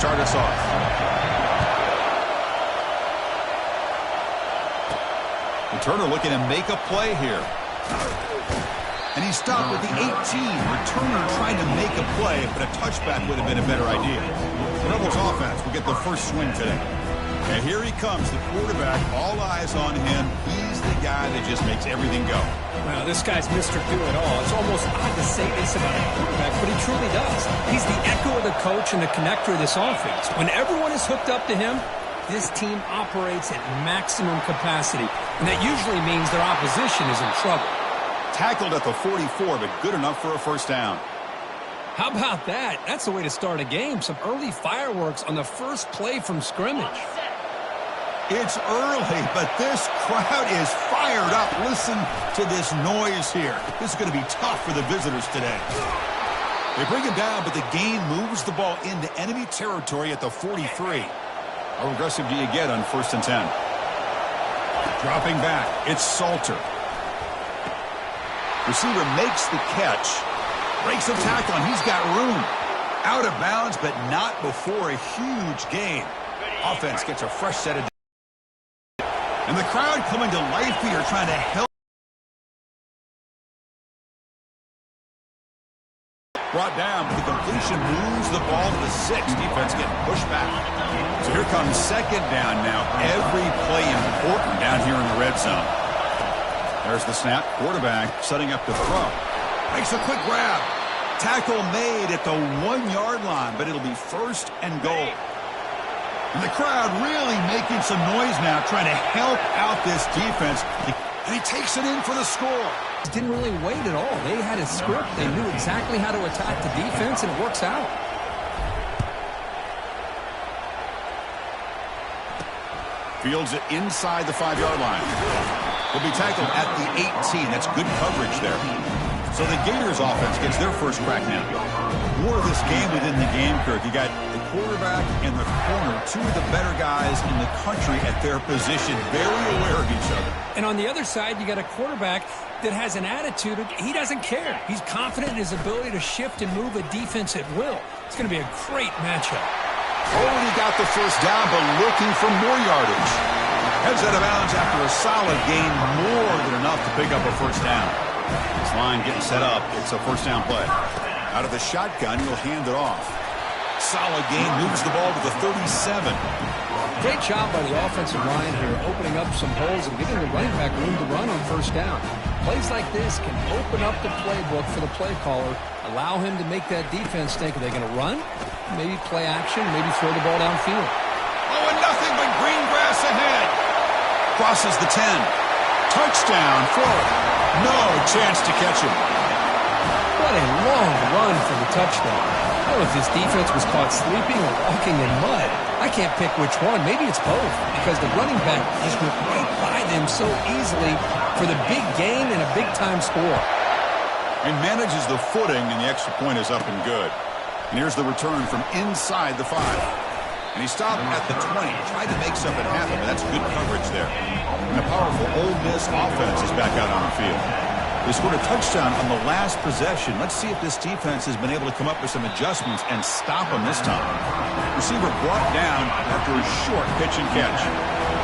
start us off. Returner looking to make a play here. And he stopped with the 18. Returner trying to make a play, but a touchback would have been a better idea. The Rebels offense will get the first swing today. And here he comes, the quarterback, all eyes on him. He's the guy that just makes everything go. Well, this guy's Mr. Do-It-All. It's almost odd to say this about a quarterback, but he truly does. He's the echo of the coach and the connector of this offense. When everyone is hooked up to him, this team operates at maximum capacity, and that usually means their opposition is in trouble. Tackled at the 44, but good enough for a first down. How about that? That's the way to start a game. Some early fireworks on the first play from scrimmage. It's early, but this crowd is fired up. Listen to this noise here. This is going to be tough for the visitors today. They bring him down, but the gain moves the ball into enemy territory at the 43. How aggressive do you get on 1st and 10? Dropping back, it's Salter. Receiver makes the catch. Breaks a tackle, and he's got room. Out of bounds, but not before a huge gain. Offense gets a fresh set of... And the crowd coming to life here, trying to help. Brought down, but the completion moves the ball to the 6. Defense getting pushed back. So here comes 2nd down now. Every play important down here in the red zone. There's the snap. Quarterback setting up to throw. Makes a quick grab. Tackle made at the 1-yard line, but it'll be 1st and goal. And the crowd really making some noise now, trying to help out this defense. And he takes it in for the score. Didn't really wait at all. They had a script. They knew exactly how to attack the defense, and it works out. Fields it inside the 5-yard line. Will be tackled at the 18. That's good coverage there. So the Gators offense gets their first crack now. More of this game within the game, Kirk. You got the quarterback and the corner, two of the better guys in the country at their position, very aware of each other. And on the other side, you got a quarterback that has an attitude. He doesn't care. He's confident in his ability to shift and move a defense at will. It's going to be a great matchup. Already got the first down, but looking for more yardage. Heads out of bounds after a solid gain, more than enough to pick up a first down. This line getting set up. It's a first down play. Out of the shotgun, he'll hand it off. Solid gain, moves the ball to the 37. Great job by the offensive line here, opening up some holes and giving the running back room to run on first down. Plays like this can open up the playbook for the play caller, allow him to make that defense think, are they going to run? Maybe play action, maybe throw the ball downfield. Oh, and nothing but green grass ahead. Crosses the 10. Touchdown, Florida. No chance to catch him. What a long run for the touchdown. I don't know if this defense was caught sleeping or walking in mud. I can't pick which one. Maybe it's both, because the running back just went right by them so easily for the big gain and a big-time score. And manages the footing, and the extra point is up and good. And here's the return from inside the 5. And he stopped at the 20. Tried to make something happen, but that's good coverage there. And a powerful Ole Miss offense is back out on the field. They scored a touchdown on the last possession. Let's see if this defense has been able to come up with some adjustments and stop them this time. Receiver brought down after a short pitch and catch.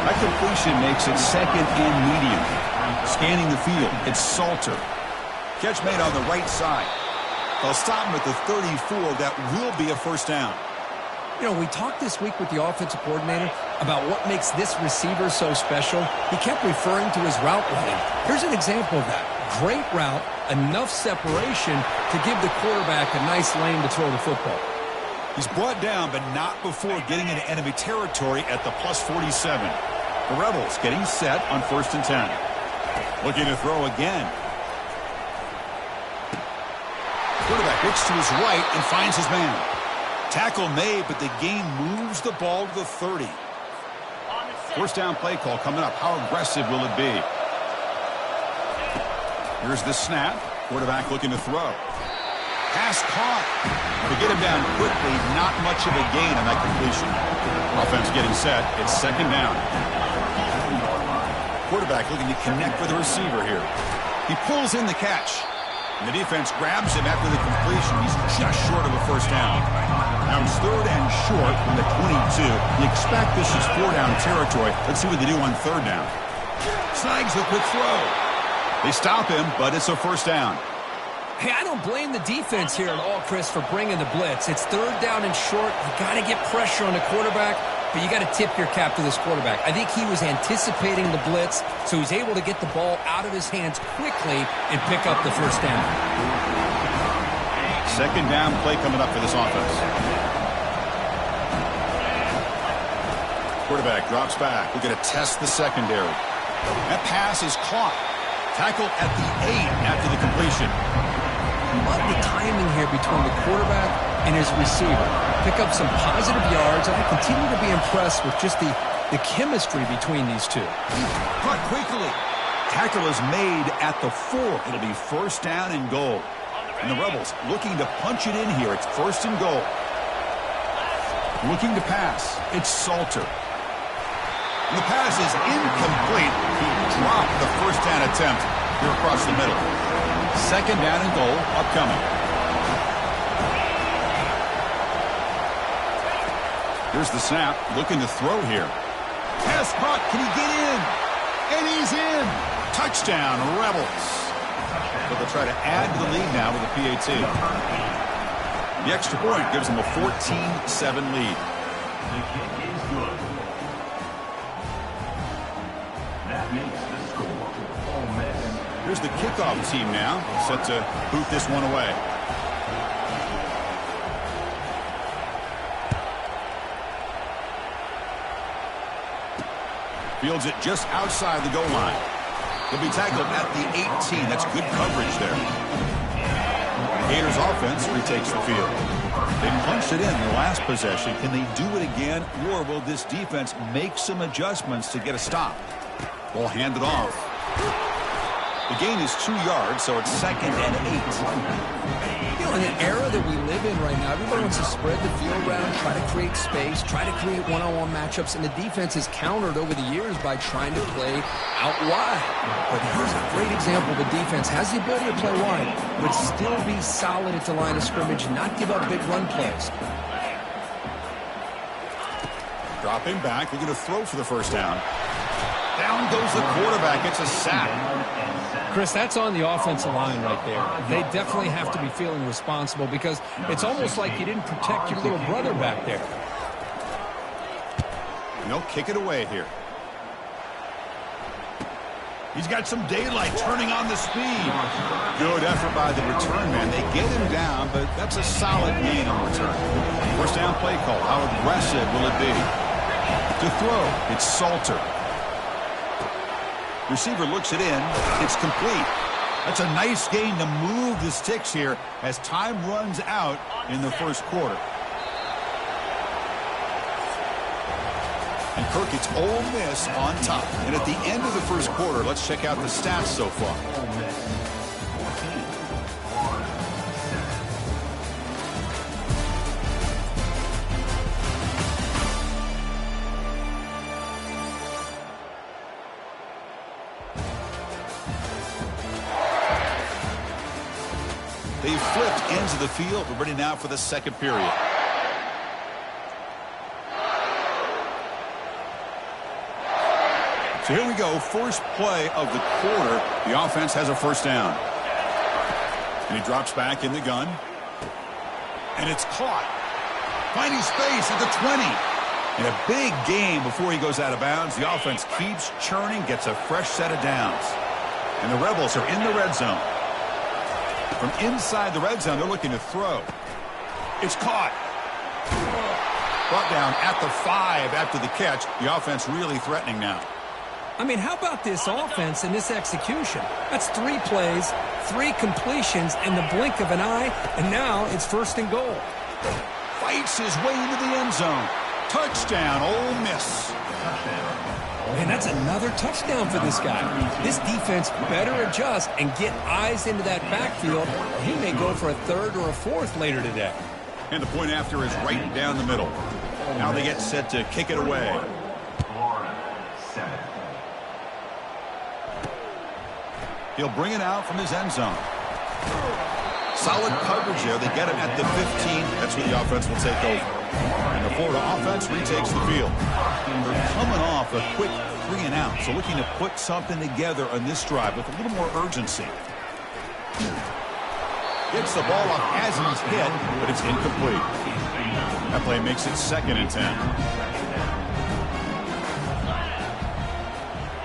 That completion makes it 2nd and medium. Scanning the field, it's Salter. Catch made on the right side. They'll stop him at the 34. That will be a first down. You know, we talked this week with the offensive coordinator about what makes this receiver so special. He kept referring to his route running. Here's an example of that. Great route, enough separation to give the quarterback a nice lane to throw the football. He's brought down, but not before getting into enemy territory at the plus 47. The Rebels getting set on 1st and 10. Looking to throw again. Quarterback looks to his right and finds his man. Tackle made, but the gain moves the ball to the 30. First down play call coming up. How aggressive will it be? Here's the snap. Quarterback looking to throw. Pass caught. To get him down quickly, not much of a gain on that completion. Offense getting set. It's 2nd down. Quarterback looking to connect with the receiver here. He pulls in the catch. And the defense grabs him after the completion. He's just short of a first down. Now it's 3rd and short from the 22. You expect this is 4-down territory. Let's see what they do on 3rd down. Snags a quick throw. They stop him, but it's a 1st down. Hey, I don't blame the defense here at all, Chris, for bringing the blitz. It's 3rd down and short. You got to get pressure on the quarterback, but you got to tip your cap to this quarterback. I think he was anticipating the blitz, so he's able to get the ball out of his hands quickly and pick up the 1st down. 2nd down play coming up for this offense. Quarterback drops back. We're going to test the secondary. That pass is caught. Tackle at the 8 after the completion. Love the timing here between the quarterback and his receiver. Pick up some positive yards, and I continue to be impressed with just the chemistry between these two. Caught quickly. Tackle is made at the 4. It'll be 1st down and goal. And the Rebels looking to punch it in here. It's 1st and goal. Looking to pass. It's Salter. And the pass is incomplete. He dropped the 1st down attempt here across the middle. 2nd down and goal upcoming. Here's the snap. Looking to throw here. Pass caught. Can he get in? And he's in. Touchdown, Rebels. But they'll try to add to the lead now with a PAT. The extra point gives them a 14-7 lead. Here's the kickoff team now, set to boot this one away. Fields it just outside the goal line. He'll be tackled at the 18. That's good coverage there. The Gators offense retakes the field. They punched it in the last possession. Can they do it again, or will this defense make some adjustments to get a stop? Ball handed off. The gain is 2 yards, so it's 2nd and 8. You know, in the era that we live in right now, everybody wants to spread the field around, try to create space, try to create one-on-one matchups, and the defense has countered over the years by trying to play out wide. But here's a great example. The defense has the ability to play wide, but still be solid at the line of scrimmage and not give up big run plays. Dropping back, we're going to throw for the 1st down. Down goes the quarterback. It's a sack. Chris, that's on the offensive line right there. They definitely have to be feeling responsible because it's almost like you didn't protect your little brother back there. And they'll kick it away here. He's got some daylight turning on the speed. Good effort by the return man. They get him down, but that's a solid gain on return. 1st down play call. How aggressive will it be? To throw, it's Salter. Receiver looks it in. It's complete. That's a nice gain to move the sticks here as time runs out in the 1st quarter. And Kirk, it's Ole Miss on top. And at the end of the 1st quarter, let's check out the stats so far. They've flipped ends of the field. We're ready now for the 2nd period. So here we go. First play of the quarter. The offense has a 1st down. And he drops back in the gun. And it's caught. Finding space at the 20. And a big game before he goes out of bounds. The offense keeps churning, gets a fresh set of downs. And the Rebels are in the red zone. From inside the red zone, they're looking to throw. It's caught. Brought down at the 5 after the catch. The offense really threatening now. I mean, how about this offense and this execution? That's 3 plays, 3 completions in the blink of an eye, and now it's 1st and goal. Fights his way into the end zone. Touchdown, Ole Miss. Man, that's another touchdown for this guy. This defense better adjust and get eyes into that backfield. He may go for a 3rd or a 4th later today. And the point after is right down the middle. Now they get set to kick it away. He'll bring it out from his end zone. Solid coverage there. They get him at the 15. That's where the offense will take over. And the Florida offense retakes the field. They're coming off a quick 3 and out, so looking to put something together on this drive with a little more urgency. Gets the ball off as he's hit, but it's incomplete. That play makes it 2nd and 10.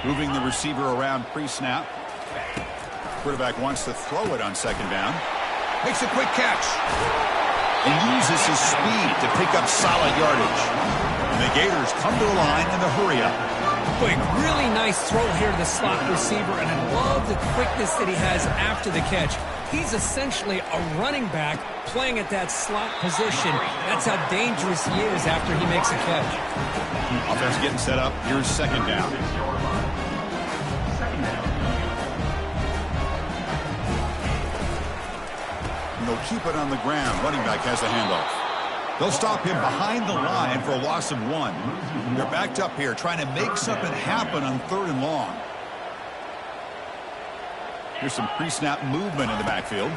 Moving the receiver around pre-snap. Quarterback wants to throw it on 2nd down. Makes a quick catch. And uses his speed to pick up solid yardage. And the Gators come to the line in the hurry-up. Boy, really nice throw here to the slot receiver, and I love the quickness that he has after the catch. He's essentially a running back playing at that slot position. That's how dangerous he is after he makes a catch. Offense getting set up. Here's 2nd down. And they'll keep it on the ground. Running back has the handoff. They'll stop him behind the line for a loss of 1. They're backed up here trying to make something happen on 3rd and long. Here's some pre-snap movement in the backfield.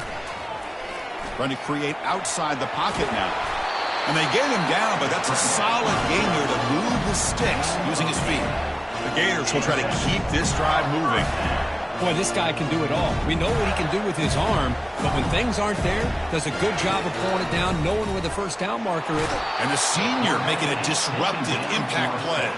Trying to create outside the pocket now. And they get him down, but that's a solid gain there to move the sticks using his feet. The Gators will try to keep this drive moving. Boy, this guy can do it all. We know what he can do with his arm, but when things aren't there, does a good job of pulling it down, knowing where the first down marker is. And the senior making a disruptive impact play.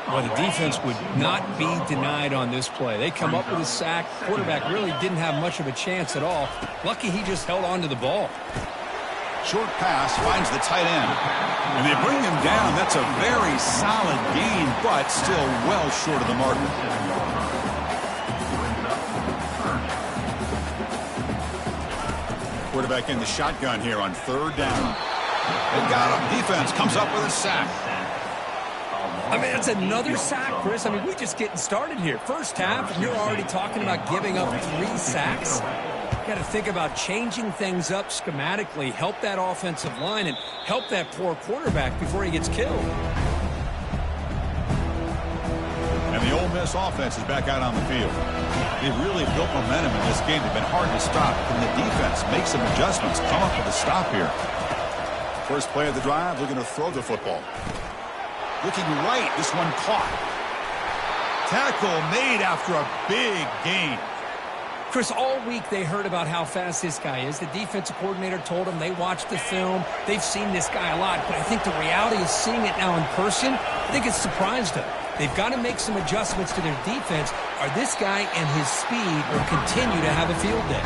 Well, the defense would not be denied on this play. They come up with a sack. Quarterback really didn't have much of a chance at all. Lucky he just held on to the ball. Short pass finds the tight end. And they bring him down. That's a very solid gain, but still well short of the marker. Quarterback in the shotgun here on 3rd down. They got him. Defense comes up with a sack. I mean, it's another sack, Chris. I mean, we're just getting started here. First half, and you're already talking about giving up 3 sacks. Got to think about changing things up schematically, help that offensive line, and help that poor quarterback before he gets killed. And the Ole Miss offense is back out on the field. They've really built momentum in this game. They've been hard to stop. Can the defense make some adjustments, come up with a stop here? First play of the drive, looking to throw the football. Looking right, this one caught. Tackle made after a big gain. Chris, all week they heard about how fast this guy is. The defensive coordinator told them they watched the film. They've seen this guy a lot, but I think the reality of seeing it now in person, I think it's surprised them. They've got to make some adjustments to their defense, or this guy and his speed will continue to have a field day.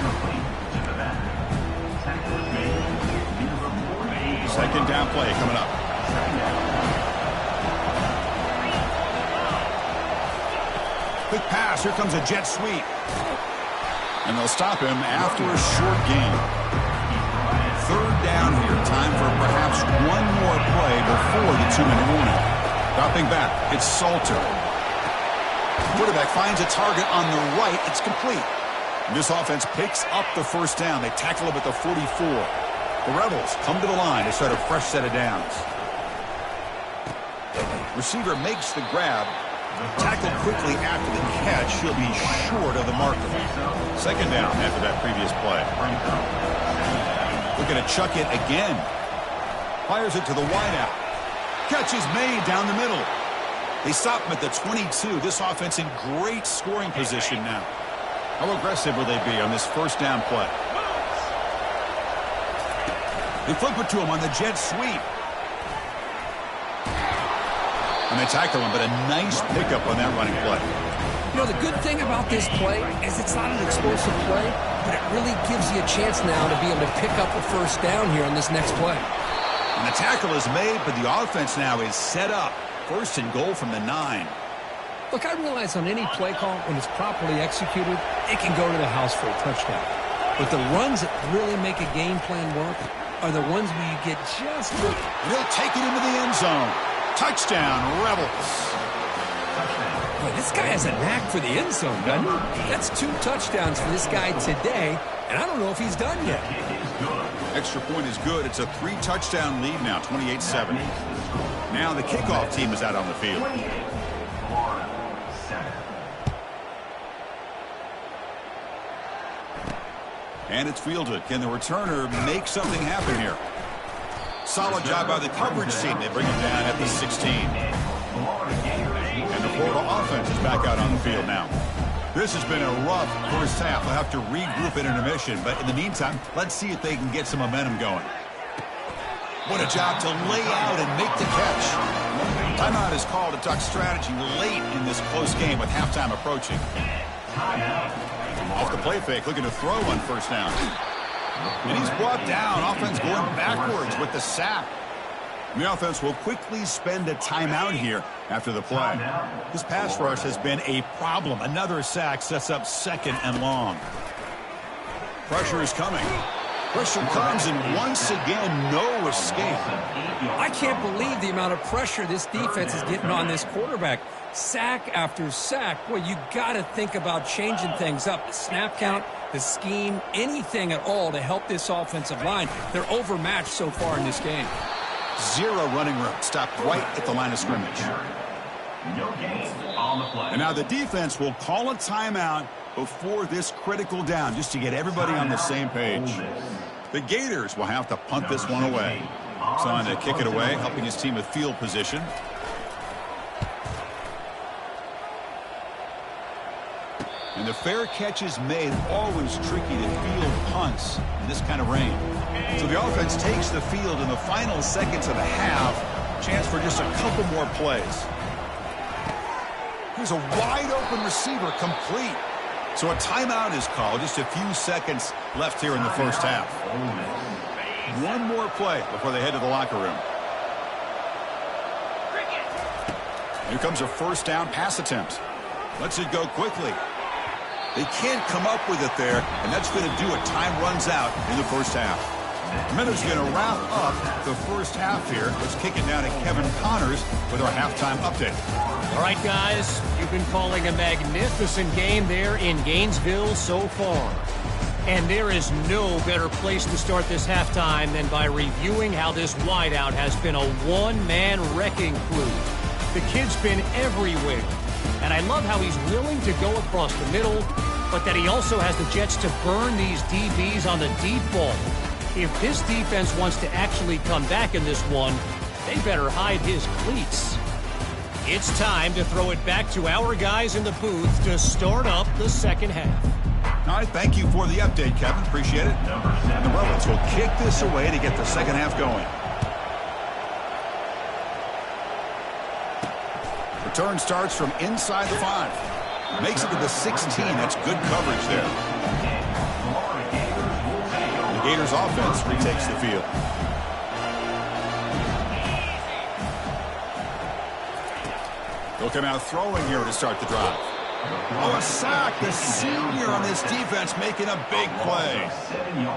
2nd down play coming up. Quick pass. Here comes a jet sweep. And they'll stop him after a short gain. 3rd down here. Time for perhaps one more play before the 2-minute warning. Dropping back. It's Salter. Quarterback finds a target on the right. It's complete. And this offense picks up the first down. They tackle him at the 44. The Rebels come to the line to start a fresh set of downs. Receiver makes the grab. Tackled quickly after the catch. He'll be short of the marker. 2nd down after that previous play. Looking to chuck it again. Fires it to the wideout. Catch is made down the middle. They stop him at the 22. This offense in great scoring position now. How aggressive will they be on this first down play? They flip it to him on the jet sweep. And they tackle him, but a nice pickup on that running play. You know, the good thing about this play is it's not an explosive play, but it really gives you a chance now to be able to pick up a first down here on this next play. And the tackle is made, but the offense now is set up. 1st and goal from the 9. Look, I realize on any play call, when it's properly executed, it can go to the house for a touchdown. But the runs that really make a game plan work are the ones where you get just... He'll take it into the end zone. Touchdown, Rebels. Boy, this guy has a knack for the end zone, doesn't he? That's 2 touchdowns for this guy today, and I don't know if he's done yet. Extra point is good. It's a 3-touchdown lead now, 28-7. Now the kickoff team is out on the field. And it's fielded. Can the returner make something happen here? Solid job by the coverage team. They bring him down at the 16. And the Florida offense is back out on the field now. This has been a rough first half. They'll have to regroup at intermission. But in the meantime, let's see if they can get some momentum going. What a job to lay out and make the catch. Timeout is called to talk strategy late in this close game with halftime approaching. Off the play fake, looking to throw on first down. And he's brought down. Offense going backwards with the sack. The offense will quickly spend a timeout here after the play. This pass rush has been a problem. Another sack sets up second and long. Pressure is coming. Pressure comes, and once again, no escape. I can't believe the amount of pressure this defense is getting on this quarterback. Sack after sack. Boy, you got to think about changing things up. The snap count, the scheme, anything at all to help this offensive line. They're overmatched so far in this game. Zero running room. Stopped right at the line of scrimmage. And now the defense will call a timeout before this critical down, just to get everybody on the same page. The Gators will have to punt this one away. Son to kick it away, helping his team with field position. And the fair catch is made. Always tricky to field punts in this kind of rain. So the offense takes the field in the final seconds of the half. Chance for just a couple more plays. Here's a wide open receiver, complete. So a timeout is called. Just a few seconds left here in the first half. One more play before they head to the locker room. Here comes a first down pass attempt. Lets it go quickly. They can't come up with it there, and that's going to do it. Time runs out in the first half. Minutes going to wrap up the first half here. Let's kick it down to Kevin Connors with our halftime update. All right, guys, you've been calling a magnificent game there in Gainesville so far. And there is no better place to start this halftime than by reviewing how this wideout has been a one-man wrecking crew. The kid's been everywhere. And I love how he's willing to go across the middle, but that he also has the jets to burn these DBs on the deep ball. If this defense wants to actually come back in this one, they better hide his cleats. It's time to throw it back to our guys in the booth to start up the second half. All right, thank you for the update, Kevin. Appreciate it. And the Rebels will kick this away to get the second half going. Return starts from inside the 5. Makes it to the 16. That's good coverage there. The Gators offense retakes the field. They'll come out throwing here to start the drive. Oh, a sack. The senior on this defense making a big play.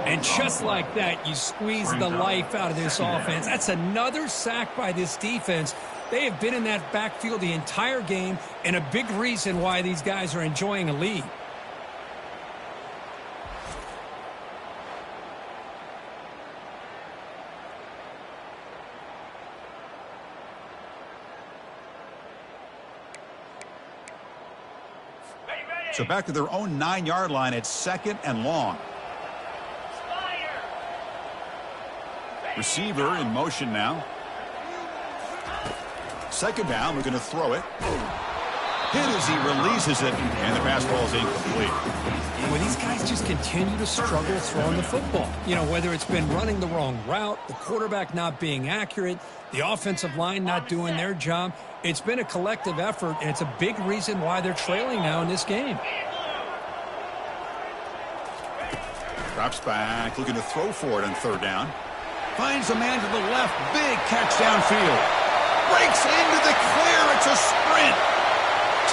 And just like that, you squeeze the life out of this offense. That's another sack by this defense. They have been in that backfield the entire game, and a big reason why these guys are enjoying a lead. So back to their own 9-yard line at second and long. Receiver in motion now. Second down, we're going to throw it. Hit as he releases it, and the pass ball is incomplete. Well, these guys just continue to struggle throwing the football. You know, whether it's been running the wrong route, the quarterback not being accurate, the offensive line not doing their job. It's been a collective effort, and it's a big reason why they're trailing now in this game. Drops back, looking to throw for it on third down. Finds a man to the left, big catch downfield. Breaks into the clear, it's a sprint.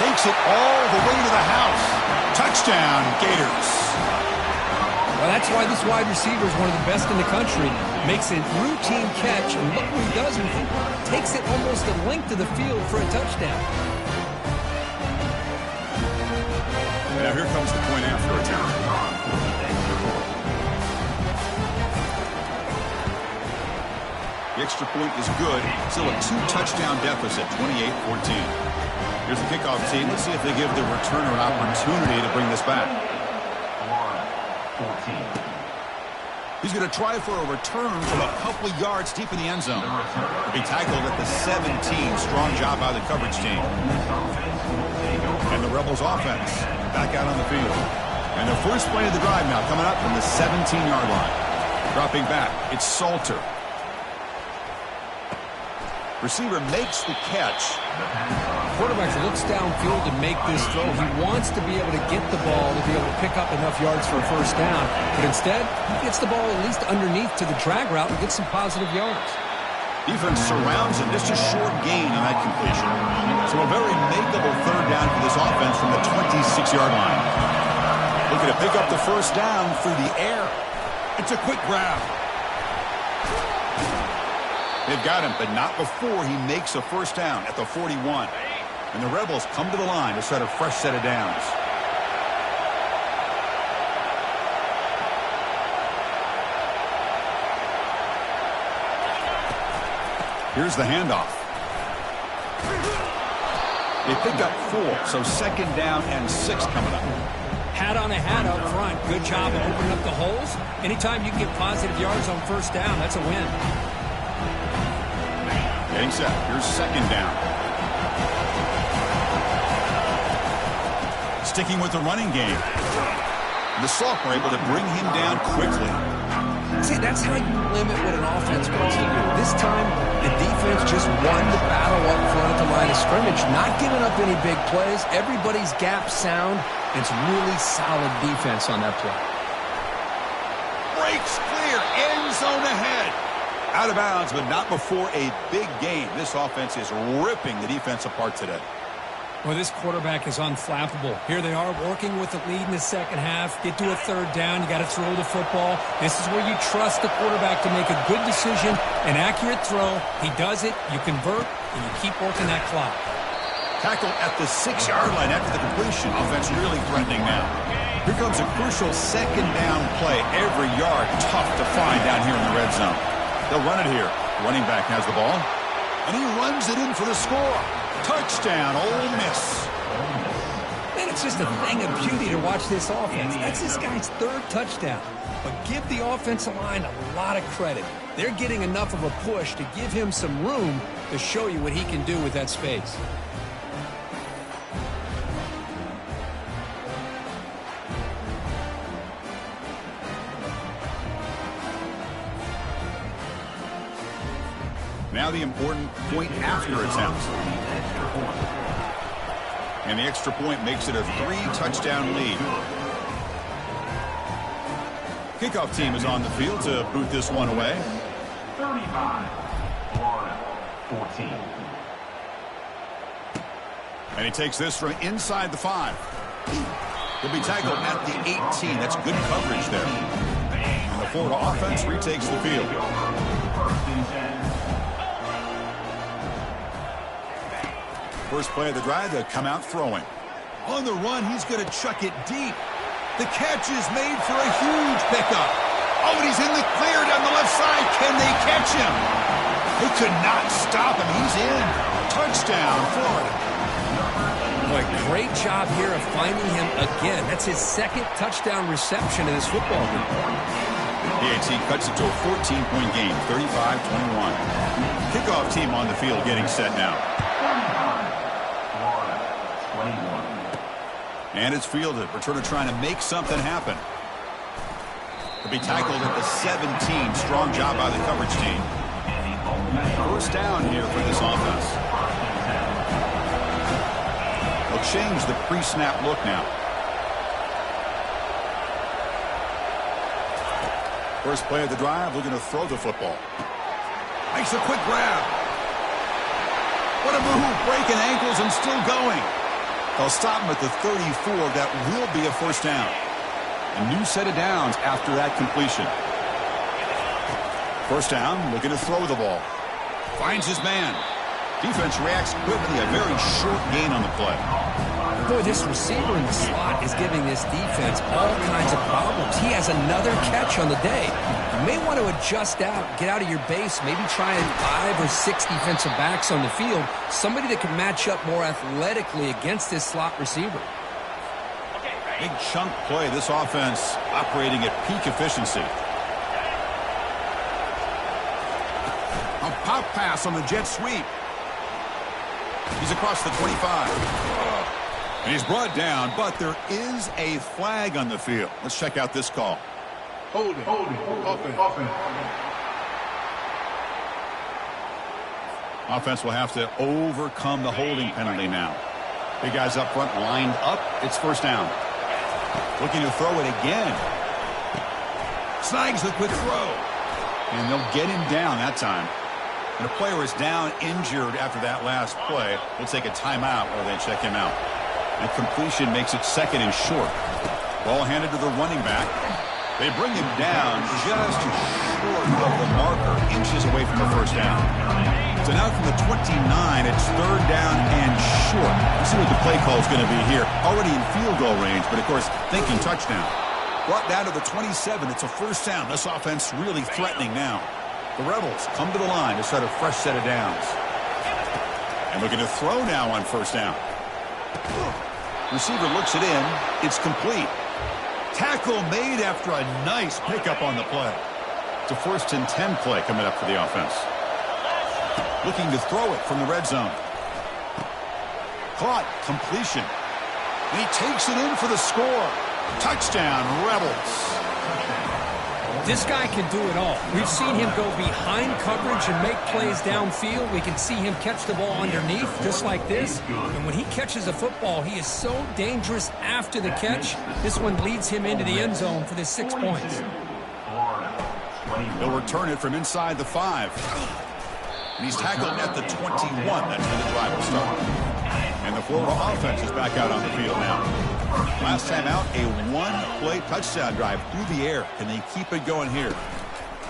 Takes it all the way to the house. Touchdown, Gators. Well, that's why this wide receiver is one of the best in the country. Makes a routine catch, and look what he does with it. Takes it almost the length of the field for a touchdown. Now here comes the point after attempt. The extra point is good. Still a 2-touchdown deficit, 28-14. Here's the kickoff team. Let's see if they give the returner an opportunity to bring this back. 14. He's going to try for a return from a couple of yards deep in the end zone. He'll be tackled at the 17. Strong job by the coverage team. And the Rebels offense back out on the field. And the first play of the drive now coming up from the 17-yard line. Dropping back, it's Salter. Receiver makes the catch. Quarterback looks downfield to make this throw. He wants to be able to get the ball to be able to pick up enough yards for a first down. But instead, he gets the ball at least underneath to the drag route and gets some positive yards. Defense surrounds him. Just a short gain on that completion. So a very makeable third down for this offense from the 26-yard line. Looking to pick up the first down through the air. It's a quick grab. They've got him, but not before he makes a first down at the 41. And the Rebels come to the line to set a fresh set of downs. Here's the handoff. They pick up 4, so second down and 6 coming up. Hat on a hat up front. Good job of opening up the holes. Anytime you can get positive yards on first down, that's a win. Getting set. Here's second down. Sticking with the running game. The Salk were able to bring him down quickly. See, that's how you limit what an offense wants to do. This time, the defense just won the battle up front at the line of scrimmage, not giving up any big plays. Everybody's gap sound. It's really solid defense on that play. Breaks clear. End zone ahead. Out of bounds, but not before a big game. This offense is ripping the defense apart today. Well, this quarterback is unflappable. Here they are working with the lead in the second half. Get to a third down. You got to throw the football. This is where you trust the quarterback to make a good decision, an accurate throw. He does it, you convert, and you keep working that clock. Tackled at the 6-yard line after the completion. Offense really threatening now. Here comes a crucial second down play. Every yard tough to find down here in the red zone. They'll run it here. Running back has the ball. And he runs it in for the score. Touchdown, Ole Miss. Man, it's just a thing of beauty to watch this offense. That's this guy's third touchdown. But give the offensive line a lot of credit. They're getting enough of a push to give him some room to show you what he can do with that space. Now the important point after attempt. And the extra point makes it a 3-touchdown lead. Kickoff team is on the field to boot this one away. 35, Florida, 14. And he takes this from inside the 5. He'll be tackled at the 18. That's good coverage there. And the Florida offense retakes the field. First play of the drive to come out throwing. On the run, he's going to chuck it deep. The catch is made for a huge pickup. Oh, and he's in the clear down the left side. Can they catch him? They could not stop him. He's in. Touchdown, Florida. Boy, great job here of finding him again. That's his second touchdown reception in this football game. PAT cuts it to a 14-point game, 35-21. Kickoff team on the field getting set now. And it's fielded. Returner trying to make something happen. He'll be tackled at the 17. Strong job by the coverage team. First down here for this offense. They'll change the pre-snap look now. First play of the drive, looking to throw the football. Makes a quick grab. What a move, breaking ankles and still going. They'll stop him at the 34. That will be a first down. A new set of downs after that completion. First down, looking to throw the ball. Finds his man. Defense reacts quickly. A very short gain on the play. Boy, this receiver in the slot is giving this defense all kinds of problems. He has another catch on the day. You may want to adjust out, get out of your base, maybe try 5 or 6 defensive backs on the field, somebody that can match up more athletically against this slot receiver. Big chunk play. This offense operating at peak efficiency. Top pass on the jet sweep. He's across the 25. And he's brought down, but there is a flag on the field. Let's check out this call. Holding. Offense. Offense will have to overcome the holding penalty now. Big guys up front lined up. It's first down. Looking to throw it again. Snags the quick throw. And they'll get him down that time. And a player is down injured after that last play. We'll take a timeout while they check him out. And completion makes it second and short. Ball handed to the running back. They bring him down just short of the marker, inches away from the first down. So now from the 29, it's third down and short. Let's see what the play call is going to be here. Already in field goal range, but of course, thinking touchdown. Brought down to the 27. It's a first down. This offense really threatening now. The Rebels come to the line to start a fresh set of downs. And looking to throw now on first down. Receiver looks it in. It's complete. Tackle made after a nice pickup on the play. It's a 1st and 10 play coming up for the offense. Looking to throw it from the red zone. Caught. Completion. And he takes it in for the score. Touchdown, Rebels. This guy can do it all. We've seen him go behind coverage and make plays downfield. We can see him catch the ball underneath, just like this. And when he catches a football, he is so dangerous after the catch. This one leads him into the end zone for the 6 points. They'll return it from inside the 5. And he's tackled at the 21. That's where the drive will start. And the Florida offense is back out on the field now. Last time out, a one-play touchdown drive through the air. Can they keep it going here?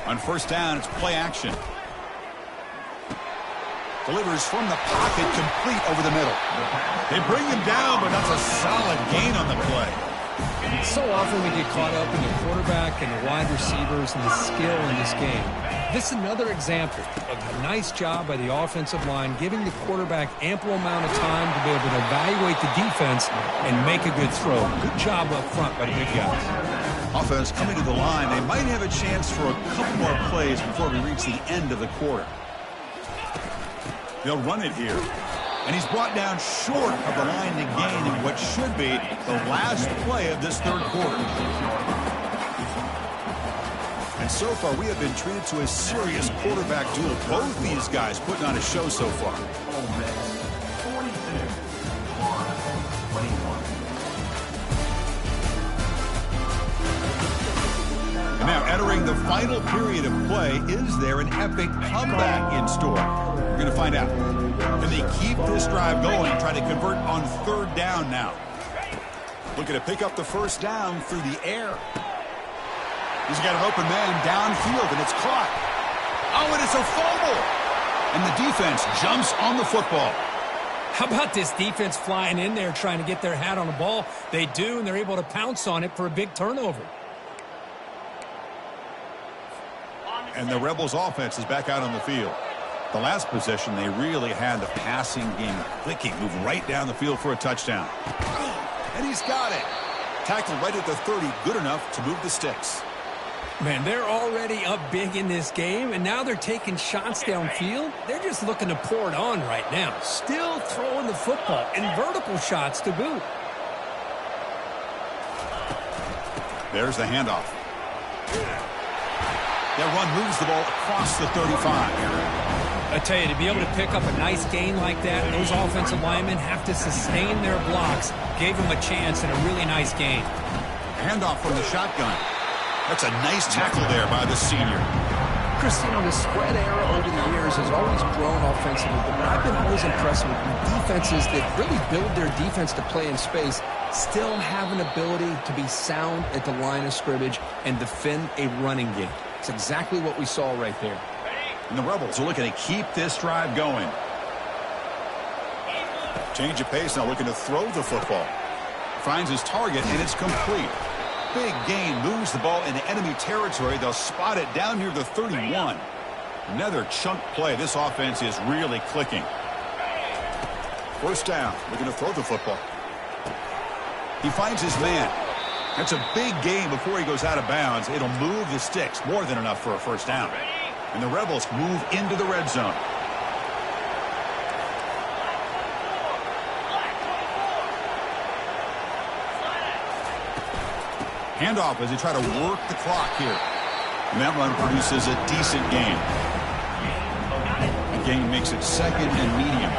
On first down, it's play action. Delivers from the pocket, complete over the middle. They bring him down, but that's a solid gain on the play. So often we get caught up in the quarterback and the wide receivers and the skill in this game. This is another example of a nice job by the offensive line, giving the quarterback ample amount of time to be able to evaluate the defense and make a good throw. Good job up front by the big guys. Offense coming to the line. They might have a chance for a couple more plays before we reach the end of the quarter. They'll run it here. And he's brought down short of the line to gain in what should be the last play of this third quarter. And so far, we have been treated to a serious quarterback duel. Both these guys putting on a show so far. And now entering the final period of play, is there an epic comeback in store? We're going to find out. Can they keep this drive going and try to convert on third down now? Looking to pick up the first down through the air. He's got an open man downfield, and it's caught. Oh, and it's a fumble. And the defense jumps on the football. How about this defense flying in there trying to get their hat on the ball? They do, and they're able to pounce on it for a big turnover. And the Rebels offense is back out on the field. The last possession, they really had the passing game clicking. Move right down the field for a touchdown. And he's got it. Tackled right at the 30, good enough to move the sticks. Man, they're already up big in this game, and now they're taking shots downfield. They're just looking to pour it on right now. Still throwing the football, and vertical shots to boot. There's the handoff. That run moves the ball across the 35. I tell you, to be able to pick up a nice gain like that, those offensive linemen have to sustain their blocks. Gave them a chance and a really nice gain. Handoff from the shotgun. That's a nice tackle there by the senior. Chris, you know, the spread era over the years has always grown offensively, but I've been always impressed with defenses that really build their defense to play in space, still have an ability to be sound at the line of scrimmage and defend a running game. It's exactly what we saw right there. And the Rebels are looking to keep this drive going. Change of pace now, looking to throw the football. Finds his target, and it's complete. Big gain, moves the ball into enemy territory. They'll spot it down near the 31. Another chunk play. This offense is really clicking. First down, looking to throw the football. He finds his man. That's a big gain before he goes out of bounds. It'll move the sticks, more than enough for a first down. And the Rebels move into the red zone. Handoff as they try to work the clock here. And that run produces a decent gain. The gain makes it second and medium.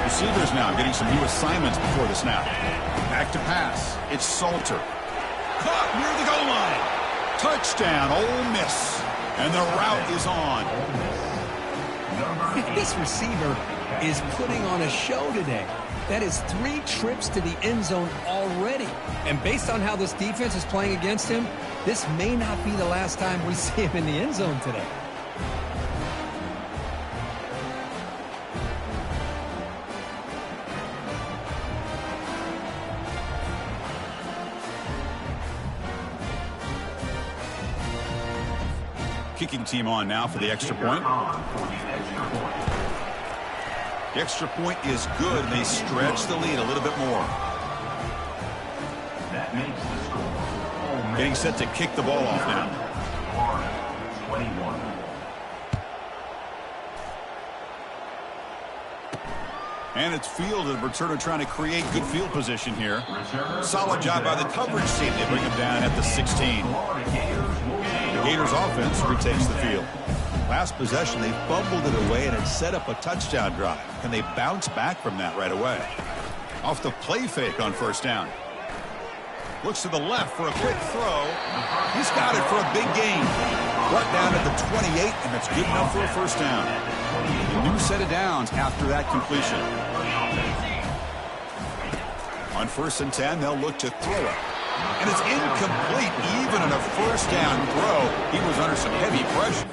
Receivers now getting some new assignments before the snap. Back to pass. It's Salter. Caught near the goal line. Touchdown, Ole Miss. And the route is on. This receiver is putting on a show today. That is 3 trips to the end zone already. And based on how this defense is playing against him, this may not be the last time we see him in the end zone today. Kicking team on now for the extra point. The extra point is good, and they stretch the lead a little bit more. That makes the score. Getting set to kick the ball off now. 21. And it's fielded. Returner trying to create good field position here. Solid job by the coverage team. They bring him down at the 16. The Gators offense retakes the field. Last possession, they fumbled it away, and it set up a touchdown drive. Can they bounce back from that right away? Off the play fake on first down. Looks to the left for a quick throw. He's got it for a big gain. Brought down at the 28, and that's good enough for a first down. A new set of downs after that completion. On 1st and 10, they'll look to throw it. And it's incomplete. Even on a first down throw, he was under some heavy pressure.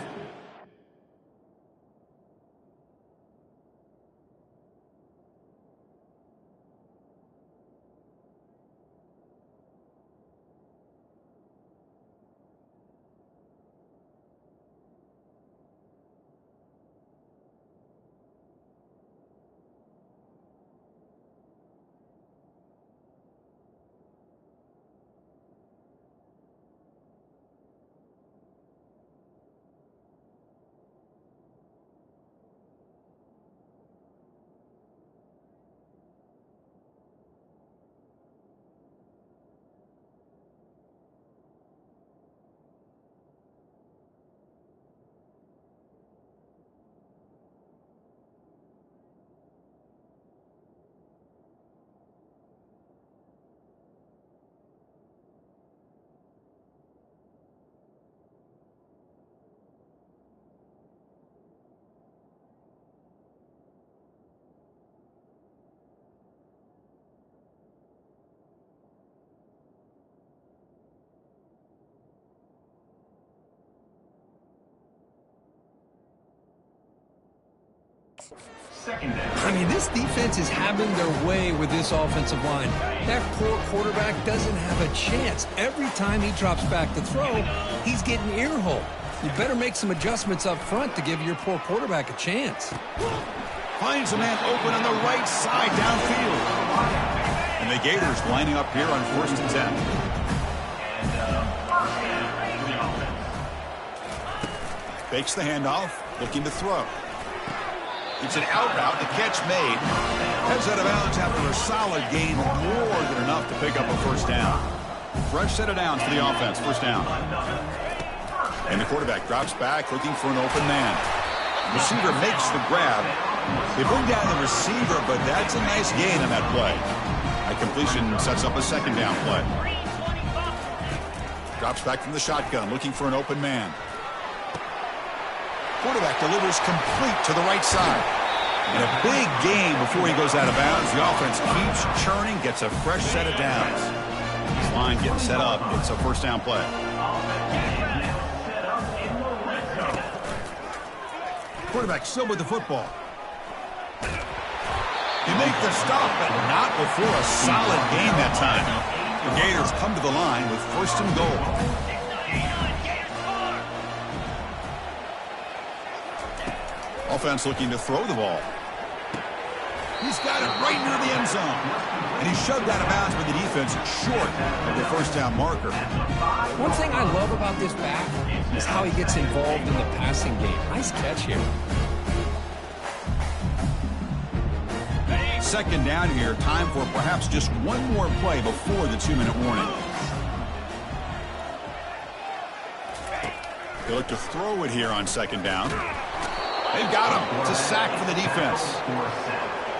I mean, this defense is having their way with this offensive line. That poor quarterback doesn't have a chance. Every time he drops back to throw, he's getting earholed. You better make some adjustments up front to give your poor quarterback a chance. Finds a man open on the right side downfield. And the Gators lining up here on 1st and 10. Fakes the handoff, looking to throw. It's an out route, the catch made. Heads out of bounds after a solid gain, more than enough to pick up a first down. Fresh set of downs for the offense, first down. And the quarterback drops back, looking for an open man. Receiver makes the grab. They bring down the receiver, but that's a nice gain on that play. A completion sets up a second down play. Drops back from the shotgun, looking for an open man. Quarterback delivers complete to the right side. And a big gain before he goes out of bounds. The offense keeps churning, gets a fresh set of downs. This line getting set up. It's a first down play. Quarterback still with the football. They make the stop, but not before a solid gain that time. The Gators come to the line with 1st and goal. Offense looking to throw the ball. He's got it right near the end zone. And he shoved out of bounds with the defense short of the first down marker. One thing I love about this back is how he gets involved in the passing game. Nice catch here. Second down here, time for perhaps just one more play before the 2-minute warning. They look to throw it here on second down. They've got him. It's a sack for the defense.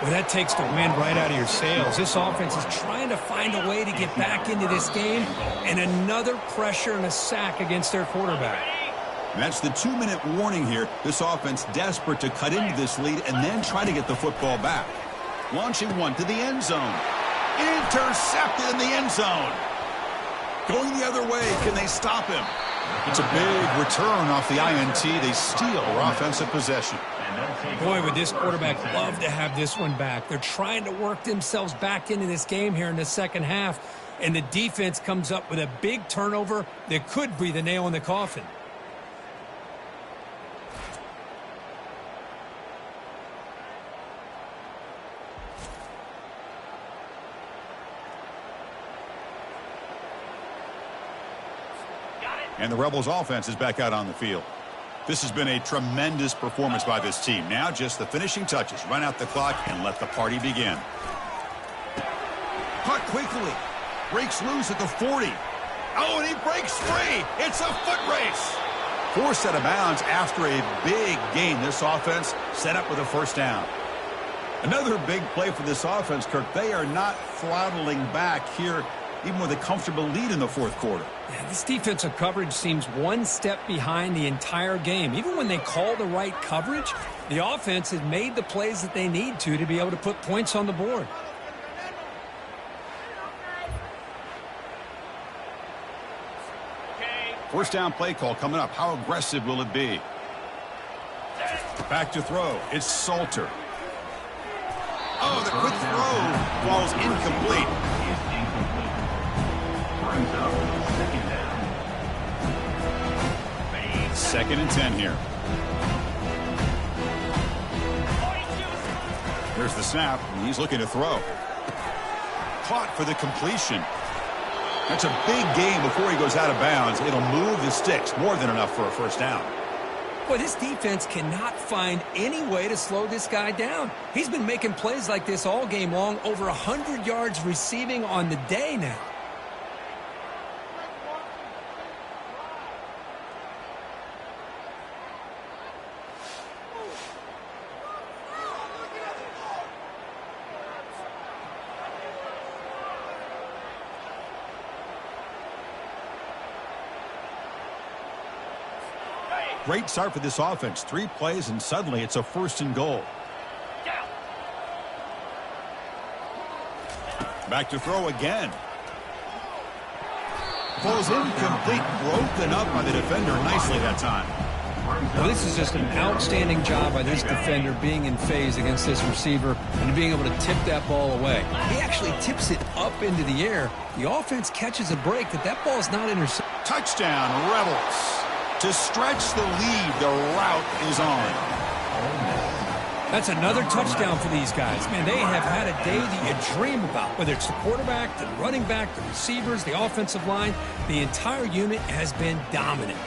Well, that takes the wind right out of your sails. This offense is trying to find a way to get back into this game, and another pressure and a sack against their quarterback. And that's the 2-minute warning here. This offense desperate to cut into this lead and then try to get the football back. Launching one to the end zone. Intercepted in the end zone. Going the other way. Can they stop him? It's a big return off the INT. They steal offensive possession. Boy, would this quarterback love to have this one back. They're trying to work themselves back into this game here in the second half, and the defense comes up with a big turnover that could be the nail in the coffin. And the Rebels offense is back out on the field. This has been a tremendous performance by this team. Now just the finishing touches. Run out the clock and let the party begin. Caught quickly. Breaks loose at the 40. Oh, and he breaks free. It's a foot race. Forced out of bounds after a big gain. This offense set up with a first down. Another big play for this offense, Kirk. They are not throttling back here, even with a comfortable lead in the fourth quarter. Yeah, this defensive coverage seems one step behind the entire game. Even when they call the right coverage, the offense has made the plays that they need to be able to put points on the board. First down play call coming up. How aggressive will it be? Back to throw. It's Salter. Oh, the quick throw falls incomplete. Second and 10 here. Here's the snap. He's looking to throw. Caught for the completion. That's a big gain before he goes out of bounds. It'll move the sticks. More than enough for a first down. Boy, this defense cannot find any way to slow this guy down. He's been making plays like this all game long. Over 100 yards receiving on the day now. Great start for this offense. 3 plays, and suddenly it's a first and goal. Back to throw again. Falls incomplete. Broken up by the defender nicely that time. Well, this is just an outstanding job by this defender being in phase against this receiver and being able to tip that ball away. He actually tips it up into the air. The offense catches a break that ball is not intercepted. Touchdown, Rebels. To stretch the lead, the route is on. That's another touchdown for these guys. Man, they have had a day that you dream about, whether it's the quarterback, the running back, the receivers, the offensive line. The entire unit has been dominant.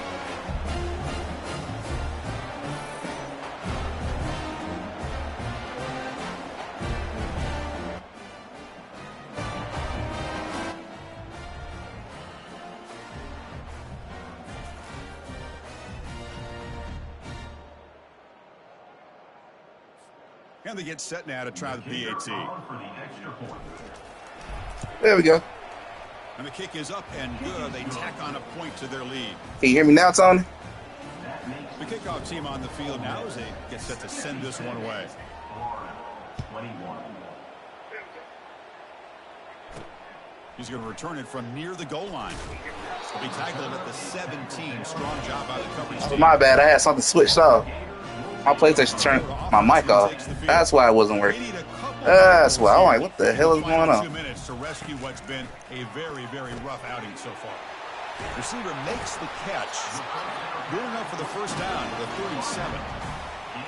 And they get set now to try the PAT. There we go. And the kick is up and good. They tack on a point to their lead. Can you hear me now, Tony? The kickoff team on the field now as they get set to send this one away. He's going to return it from near the goal line. He'll be tackled at the 17. Strong job by the coverage team. My bad. I had something switched off. My PlayStation turned my mic off. That's why it wasn't working. That's why. I'm like, what the hell is going on? 2 minutes to rescue what's been a very, very rough outing so far. Receiver makes the catch. Good enough for the first down to the 37.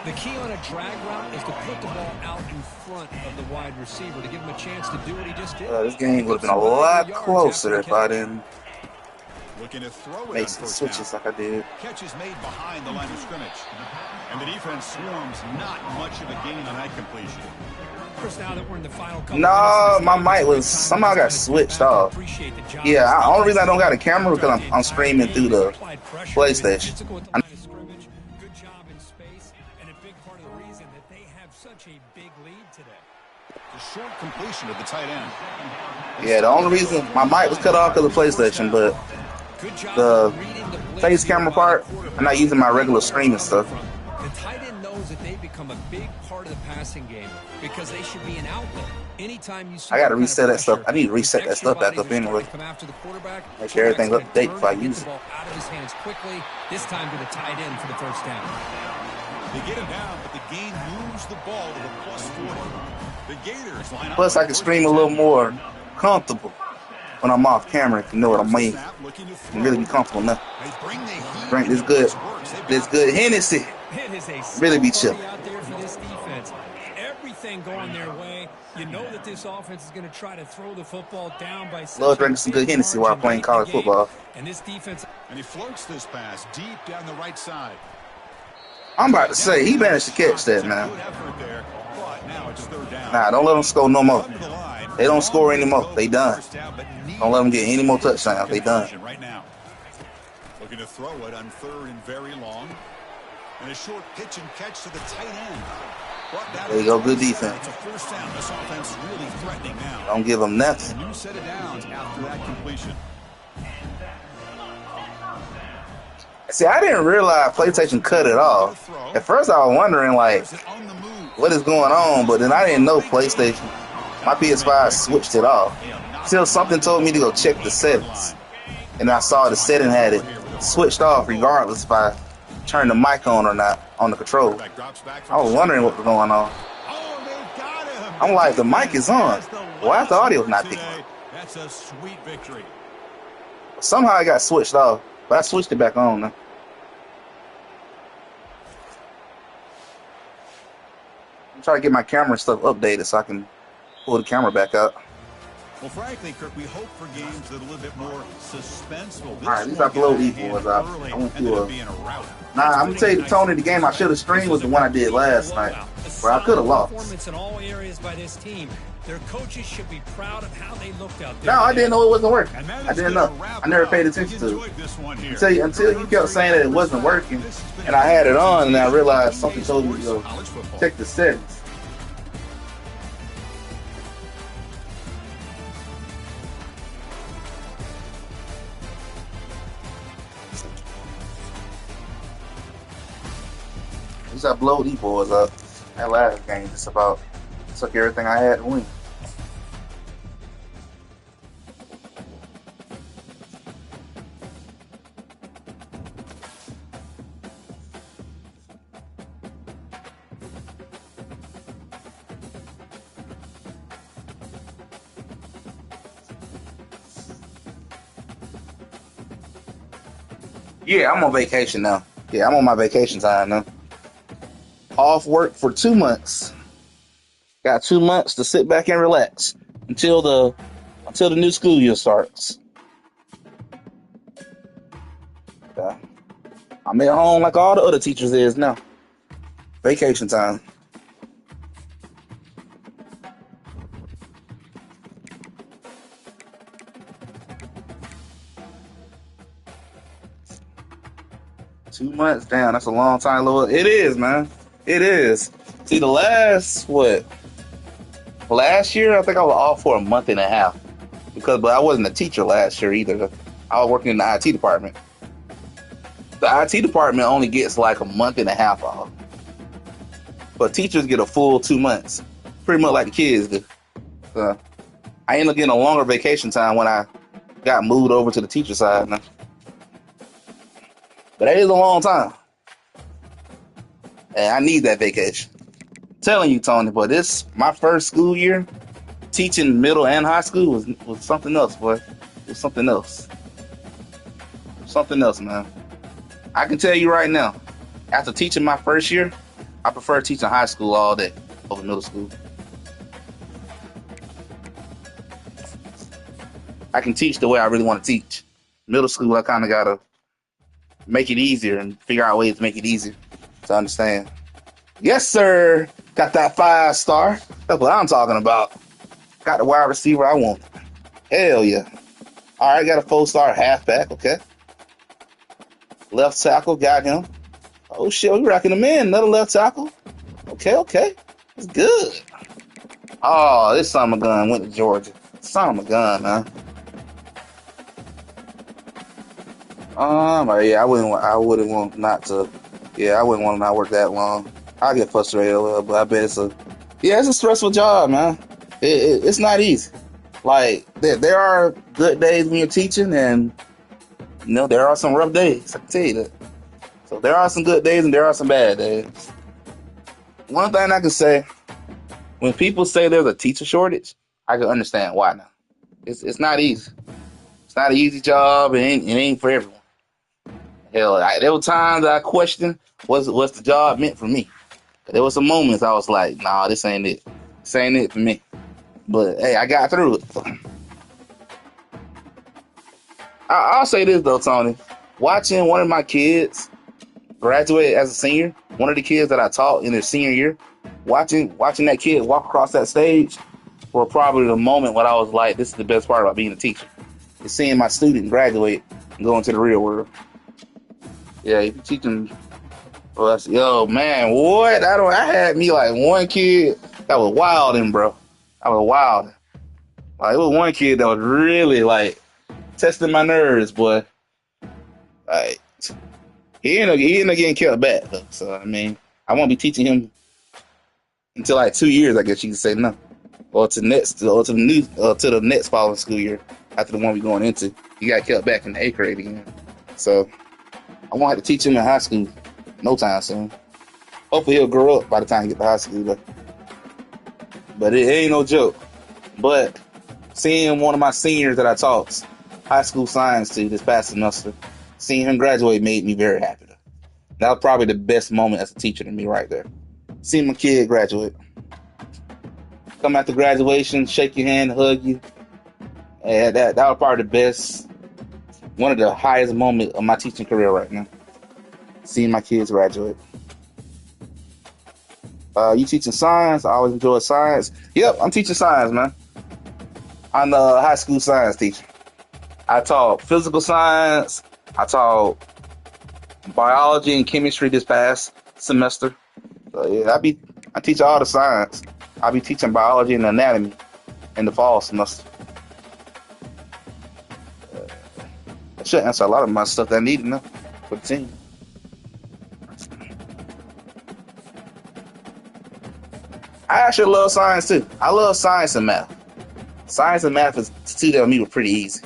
The key on a drag route is to put the ball out in front of the wide receiver to give him a chance to do what he just did. This game would have been a lot closer if I didn't Looking to throw it make on some first switches down. like I did. Catch is made behind the line of scrimmage. And the defense swarms not much of a gain on that completion. Now that we're in the final couple No, minutes, my mic was somehow got switched off. Yeah, the only reason I don't got a camera because I'm streaming through the PlayStation. Good job in space, and a big part of the reason that they have such a big lead today. The short completion to the tight end. Yeah, the only reason my mic was cut off because of PlayStation, but the face camera part, I'm not using my regular streaming stuff. The tight end knows that they become a big part of the passing game because they should be an outlet. Anytime you see I gotta reset that stuff. I need to reset that stuff back up anyway. Make sure everything's up to date before I use it. Out of his hands quickly, this time to the tight end for the first down. They get him down, but the gain moves the ball to the plus 40. The Gators line up. Plus, I can stream a little more comfortable when I'm off camera, if you know what I mean. I really be comfortable now. Drink this good Hennessy. It is a Really be chill. out there for this defense. Everything going their way. You know that this offense is going to try to throw the football down by Love drinking some good Hennessy while playing college football. And this defense. And he floats this pass deep down the right side. I'm about to say, he managed to catch that, man. Good effort there, but now it's third down. Nah, don't let them score no more. They don't score anymore. They done. Don't let them get any more touchdowns. They done. Right now. Looking to throw it on third and very long. And a short pitch and catch to the tight end. There you go, good defense. It's a first down. This offense really threatening now. Don't give them nothing. New set of downs after that completion. See, I didn't realize PlayStation cut it off. At first, I was wondering, like, what is going on? But then I didn't know PlayStation. My PS5 switched it off. Till something told me to go check the settings. And I saw the setting had it switched off regardless if I turned the mic on or not on the control. I was wondering what was going on. I'm like, the mic is on. Why is the audio not picking up? That's a sweet victory. Somehow it got switched off, but I switched it back on now. I'm trying to get my camera stuff updated so I can pull the camera back up. Well, frankly, Kirk, we hope for games that are a little bit more suspenseful. All right, these are below equal. I went through a. Nah, I'm gonna tell you, Tony, the game I should have streamed was the one I did last night, where I could have lost. Performance in all areas by this team. Their coaches should be proud of how they looked out there. No, I didn't know it wasn't working. I didn't know. I never paid attention to it. Until you kept saying that it wasn't working, and I had it on, and I realized something told me to go check the settings. At least I blowed these boys up. That last game just about took everything I had to win. Yeah, I'm on vacation now. Yeah, I'm on my vacation time now. Off work for 2 months. Got 2 months to sit back and relax until the new school year starts. I'm at home like all the other teachers is now. Vacation time. Two months down. That's a long time, Lord. It is, man. It is. See, last year, I think I was off for a month and a half. But I wasn't a teacher last year either. I was working in the IT department. The IT department only gets like a month and a half off. But teachers get a full 2 months. Pretty much like the kids do. I ended up getting a longer vacation time when I got moved over to the teacher side now. But that is a long time. And I need that vacation. I'm telling you, Tony, but my first school year, teaching middle and high school was something else, boy. It was something else. Something else, man. I can tell you right now, after teaching my first year, I prefer teaching high school all day over middle school. I can teach the way I really want to teach. Middle school, I kind of got to make it easier and figure out ways to make it easier to understand. Yes, sir. Got that 5-star. That's what I'm talking about. Got the wide receiver I want. Hell yeah. All right, got a 4-star halfback. Okay. Left tackle, got him. Oh, shit, we racking him in. Another left tackle. Okay. It's good. Oh, this son of a gun went to Georgia. Son of a gun, man. Yeah, I wouldn't want not to. Yeah, I wouldn't want to not work that long. I get frustrated a little, but I bet it's a stressful job, man. It's not easy. Like there are good days when you're teaching, and there are some rough days. I can tell you that. So there are some good days and there are some bad days. One thing I can say, when people say there's a teacher shortage, I can understand why now. It's not easy. It's not an easy job, and it ain't for everyone. Hell, there were times I questioned what's the job meant for me. There were some moments I was like, nah, this ain't it. This ain't it for me. But hey, I got through it. I'll say this though, Tony. Watching one of my kids graduate as a senior, one of the kids that I taught in their senior year, watching that kid walk across that stage were probably the moment when I was like, this is the best part about being a teacher. Is seeing my student graduate and go into the real world. Yeah, if you teach them, yo, man, what? I had me like one kid that was wilding, bro. I was wild. Like, it was one kid that was really like testing my nerves, boy. Like, he ended up getting kept back, though. So I mean, I won't be teaching him until like 2 years, I guess you could say, no, or to the next following school year after the one we're going into. He got kept back in the 8th grade again. So I won't have to teach him in high school no time soon. Hopefully he'll grow up by the time he get to high school, but it ain't no joke. But seeing one of my seniors that I taught high school science to this past semester, seeing him graduate made me very happy. That was probably the best moment as a teacher to me right there. Seeing my kid graduate. Come after graduation, shake your hand, hug you. And that was probably the best, one of the highest moments of my teaching career right now. Seeing my kids graduate. You teaching science? I always enjoy science. Yep, I'm teaching science, man. I'm a high school science teacher. I taught physical science. I taught biology and chemistry this past semester. So yeah, I teach all the science. I'll be teaching biology and anatomy in the fall semester. I should answer a lot of my stuff that I need to know for the team. I actually love science too. I love science and math. Science and math is two that me were pretty easy.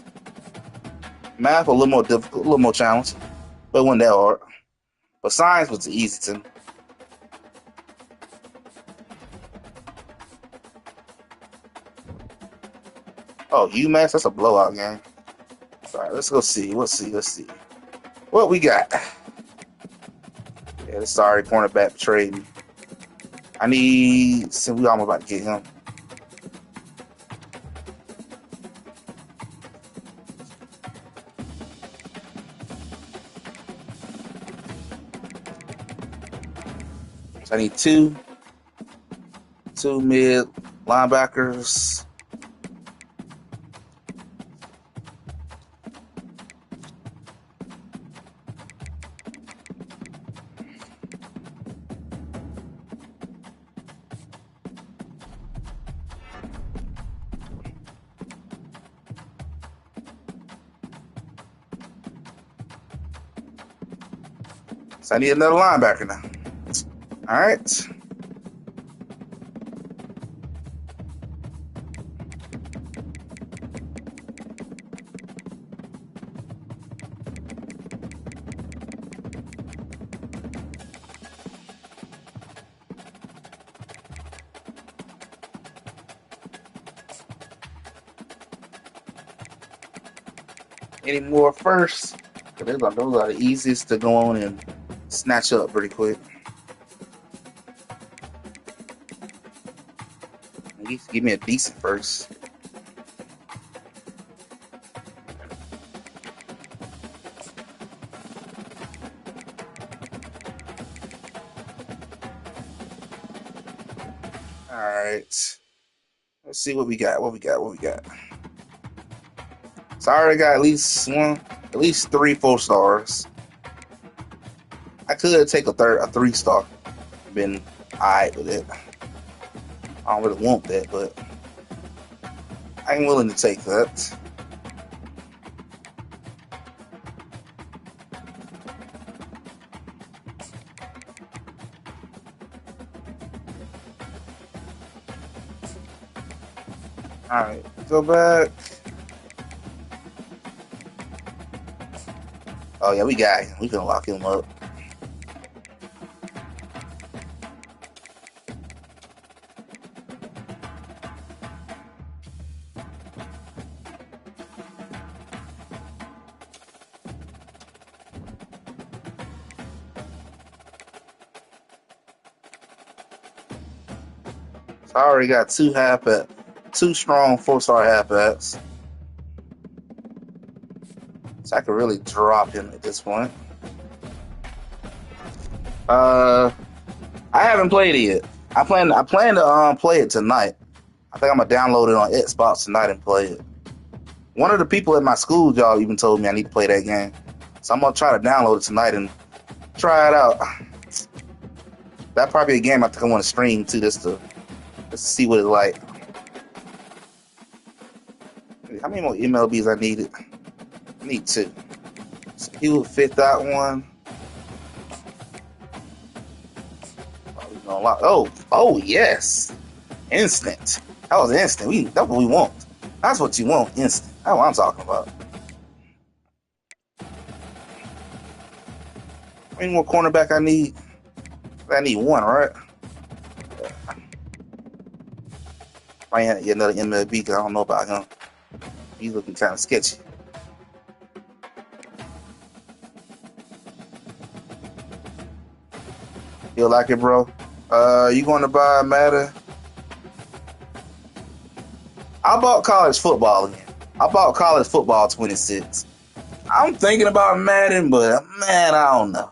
Math a little more difficult, a little more challenging, but it wasn't that hard. But science was easy to me. Oh, UMass, that's a blowout game. All right, let's go see. Let's see. What we got? Yeah, sorry, cornerback betrayed me. We almost about to get him. So I need two mid linebackers. So I need another linebacker now. All right. Any more first? Those are the easiest to go on and snatch up pretty quick. At least give me a decent first. All right. Let's see what we got. What we got. So I already got at least 3 4-stars. I could take a 3-star. Been alright with it. I don't really want that, but I'm willing to take that. Alright, go back. Oh yeah, we got him. We can lock him up. So I already got 2 strong 4-star halfbacks. So I could really drop him at this point. I haven't played it yet. I plan to play it tonight. I think I'm gonna download it on Xbox tonight and play it. One of the people at my school job even told me I need to play that game. So I'm gonna try to download it tonight and try it out. That's probably a game I think I want to stream too, just to see what it's like. How many more MLBs I needed? I need 2. So he would fit that one. Oh yes, instant. That was instant. That's what we want. That's what you want, instant. That's what I'm talking about. How many more cornerback I need? I need 1, right? Might have to get another MLB because I don't know about him. He's looking kind of sketchy. Feel like it, bro? You going to buy Madden? I bought college football again. I bought college football 26. I'm thinking about Madden, but man, I don't know.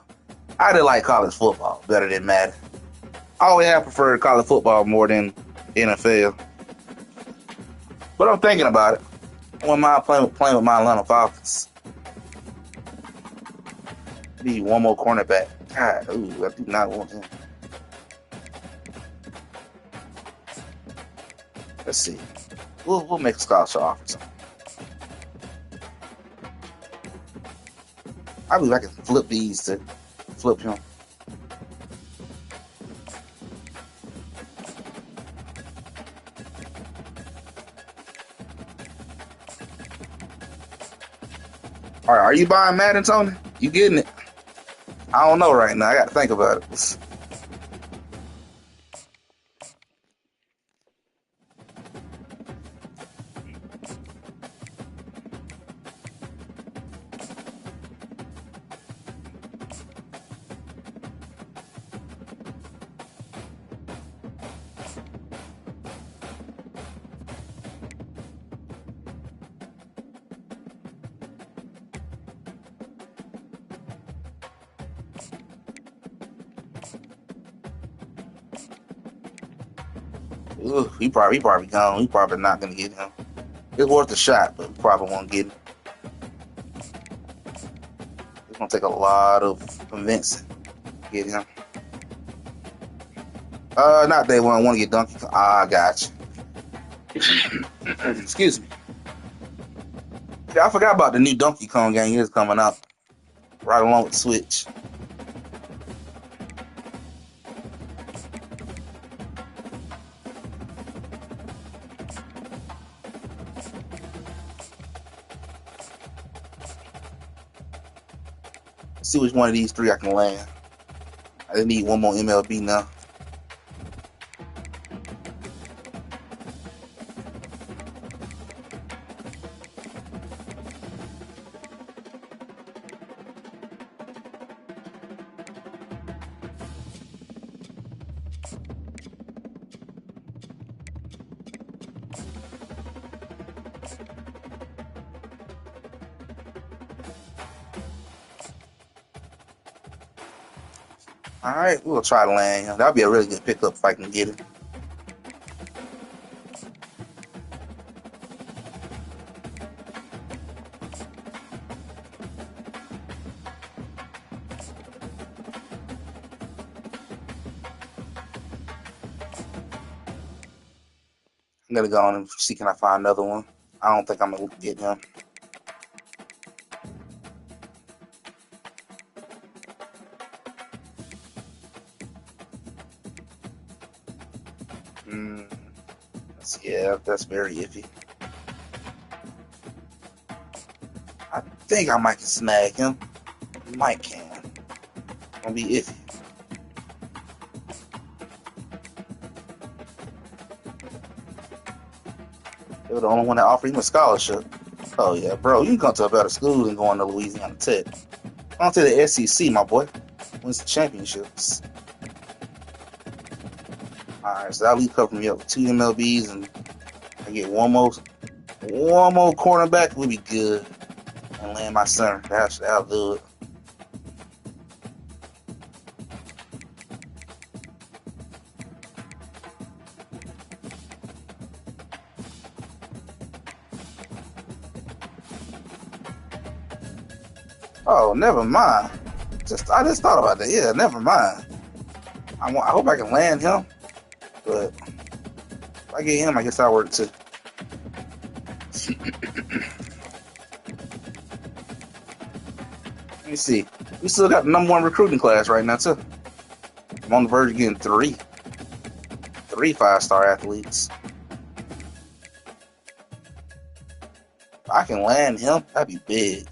I did like college football better than Madden. I always have preferred college football more than NFL. But I'm thinking about it. I wouldn't mind playing with my Atlanta Falcons. Need 1 more cornerback. God, I do not want him. Let's see. We'll make a scholarship offer. I believe I can flip these to flip him. All right, are you buying Madden, Tony? You getting it? I don't know right now. I got to think about it. Ooh, he probably gone. We probably not gonna get him. It's worth a shot, but we probably won't get him. It's gonna take a lot of convincing to get him. Not they want to get Donkey Kong. I got you. Excuse me. Yeah, I forgot about the new Donkey Kong game is coming out right along with Switch. See which one of these 3 I can land. I just need 1 more MLB now. All right, we'll try to land him. That'll be a really good pickup if I can get it. I'm gonna go on and see can I find another one. I don't think I'm gonna get him. Yeah, that's very iffy. I think I might can snag him. Might can. Gonna be iffy. They were the only one that offered him a scholarship. Oh yeah, bro, you can come to a better school than going to Louisiana Tech. On to the SEC, my boy. Wins the championships. Alright, so that'll cover me up with 2 MLBs, and I get one more cornerback, we'll be good. And land my center. That'll do it. Oh, never mind. I just thought about that. Yeah, never mind. I hope I can land him, but if I get him, I guess that'll work too. Let me see. We still got the #1 recruiting class right now too. I'm on the verge of getting 3 5-star athletes. If I can land him, that'd be big.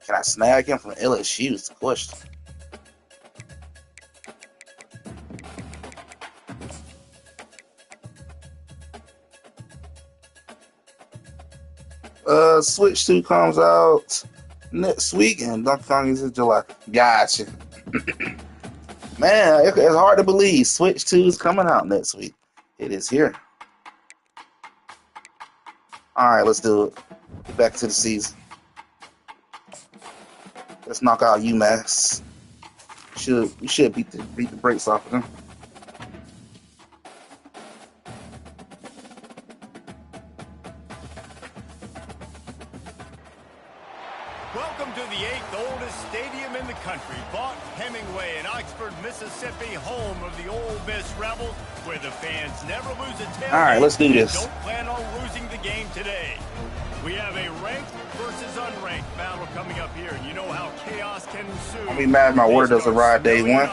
Can I snag him from LSU? Is the question. Switch 2 comes out next week, and Donkey Kong is in July. Gotcha. Man, it's hard to believe. Switch 2 is coming out next week. It is here. All right, let's do it. Back to the season. Let's knock out UMass. We should beat the brakes off of them. Welcome to the 8th oldest stadium in the country, Vaught Hemingway in Oxford, Mississippi, home of the Ole Miss Rebels, where the fans never lose a tailgate. All right, let's do this. Don't plan on losing the game today. We have a ranked versus unranked battle coming up here. You know how chaos can ensue. I'll be mad if my order doesn't ride day 1.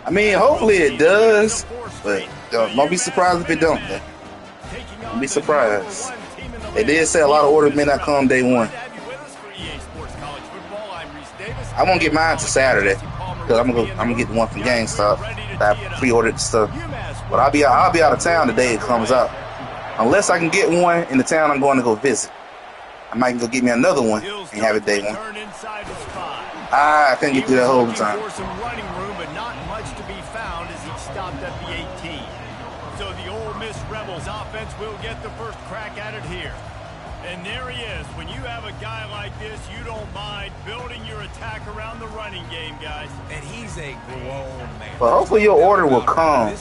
I mean, hopefully it does, but don't be surprised if it don't. Don't be surprised. They did say a lot of orders may not come day 1. I won't get mine till Saturday because I'm gonna get the one from GameStop. I pre-ordered the stuff, but I'll be out of town the day it comes out. Unless I can get one in the town I'm going to go visit. I might go get me another one and have it day 1. I couldn't get through that whole time. Some running room, but not much to be found as he stopped at the 18. So the Ole Miss Rebels offense will get the first crack at it here. And there he is. When you have a guy like this, you don't mind building your attack around the running game, guys. And he's a grown man. But hopefully your order will come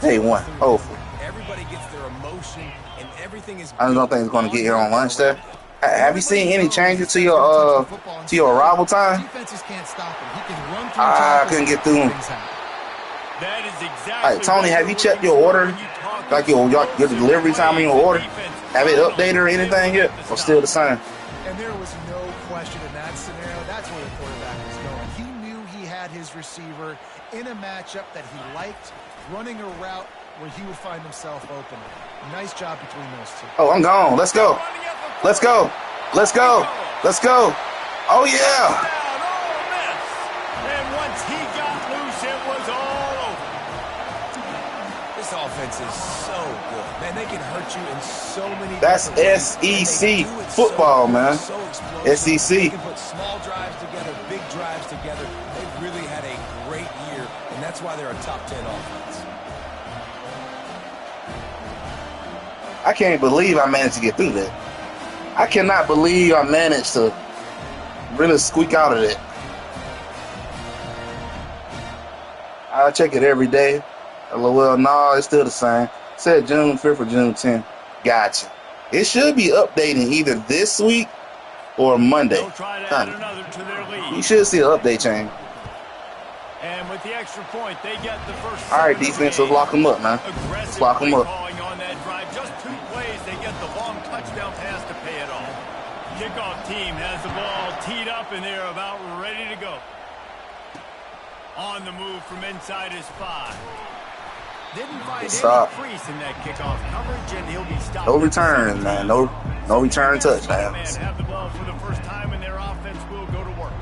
day 1. Hopefully. Everybody gets their emotion, and everything is. I don't think it's going to get here on lunch there. Have you seen any changes to your arrival time? I couldn't get through them. That is exactly. All right, Tony, have you checked your order, like your delivery time on your order? Have it updated or anything yet, or still the same? And there was no question in that scenario. That's where the quarterback was going. He knew he had his receiver in a matchup that he liked, running a route where he would find himself open. Nice job between those two. Oh, I'm gone. Let's go. Let's go. Let's go. Let's go. Oh, yeah. And once he got loose, it was all over. This offense is so good. Man, they can hurt you in so many That's SEC football, man. SEC. They can put small drives together, big drives together. They've really had a great year, and that's why they're a top 10 offense. I can't believe I managed to get through that. I cannot believe I managed to really squeak out of it. I check it every day. Well, no, it's still the same. It said June 5th or June 10th. Gotcha. It should be updating either this week or Monday. You should see an update change. And with the extra point, they get the first. All right, defense, let's lock them up, man. Let's lock them up. On that drive, just 2 plays, they get the long touchdown pass to pay it off. Kickoff team has the ball teed up, and they're about ready to go. On the move from inside his 5. Didn't find any crease in that kickoff coverage, and he'll be stopped. No return, man. No return touchdowns. Have the ball for the first time, and their offense will go to work.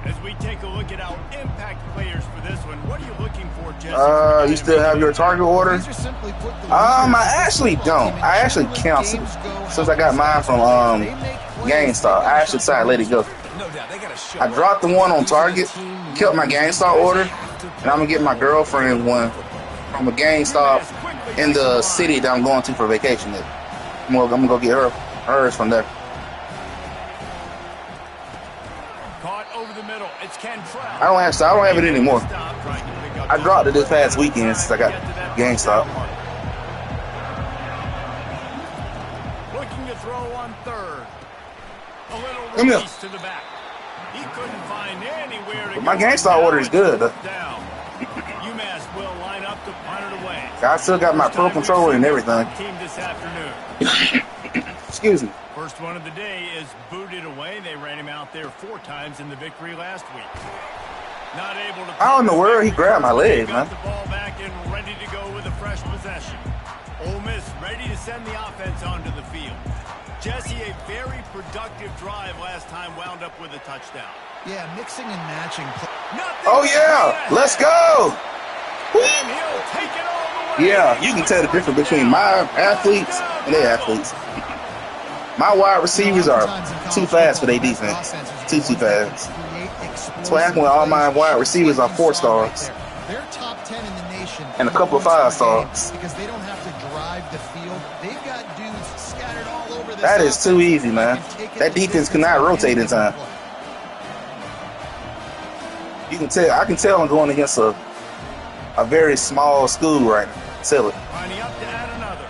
As we take a look at our impact players for this one, what are you looking for, Jesse? You still have your target order? I actually don't. I actually canceled since I got mine from GameStop. I actually decided to let it go. I dropped the one on Target, kept my GameStop order, and I'm gonna get my girlfriend one from a GameStop in the city that I'm going to for vacation. I'm gonna go get hers from there. Caught over the middle. It's Cantrell. I don't have it anymore. I dropped it this past weekend since I got GameStop. Looking to throw on 3rd. A little Come here. release to the back. He couldn't find anywhere to My go. GameStop order is good. Down. UMass will line up to punt it away. I still got my Pro Controller and everything. Team this afternoon. Excuse me. First one of the day is booted away. They ran him out there 4 times in the victory last week. Not able to. I don't know where he grabbed my leg, man. The ball back and ready to go with a fresh possession. Ole Miss ready to send the offense onto the field. Jesse, a very productive drive last time, wound up with a touchdown. Yeah, mixing and matching. Oh yeah, let's go. And he'll take it all the way. Yeah, you can tell the difference between my athletes and their athletes. My wide receivers are too fast for their defense. Too fast. That's what happened with all my wide receivers are 4 stars. They're top 10 in the nation. And a couple of 5 stars. Because they don't have to drive the field. They've got dudes scattered all over this. That is too easy, man. That defense cannot rotate in time. You can tell. I can tell I'm going against a very small school right now. Tell it. Lining up to add another.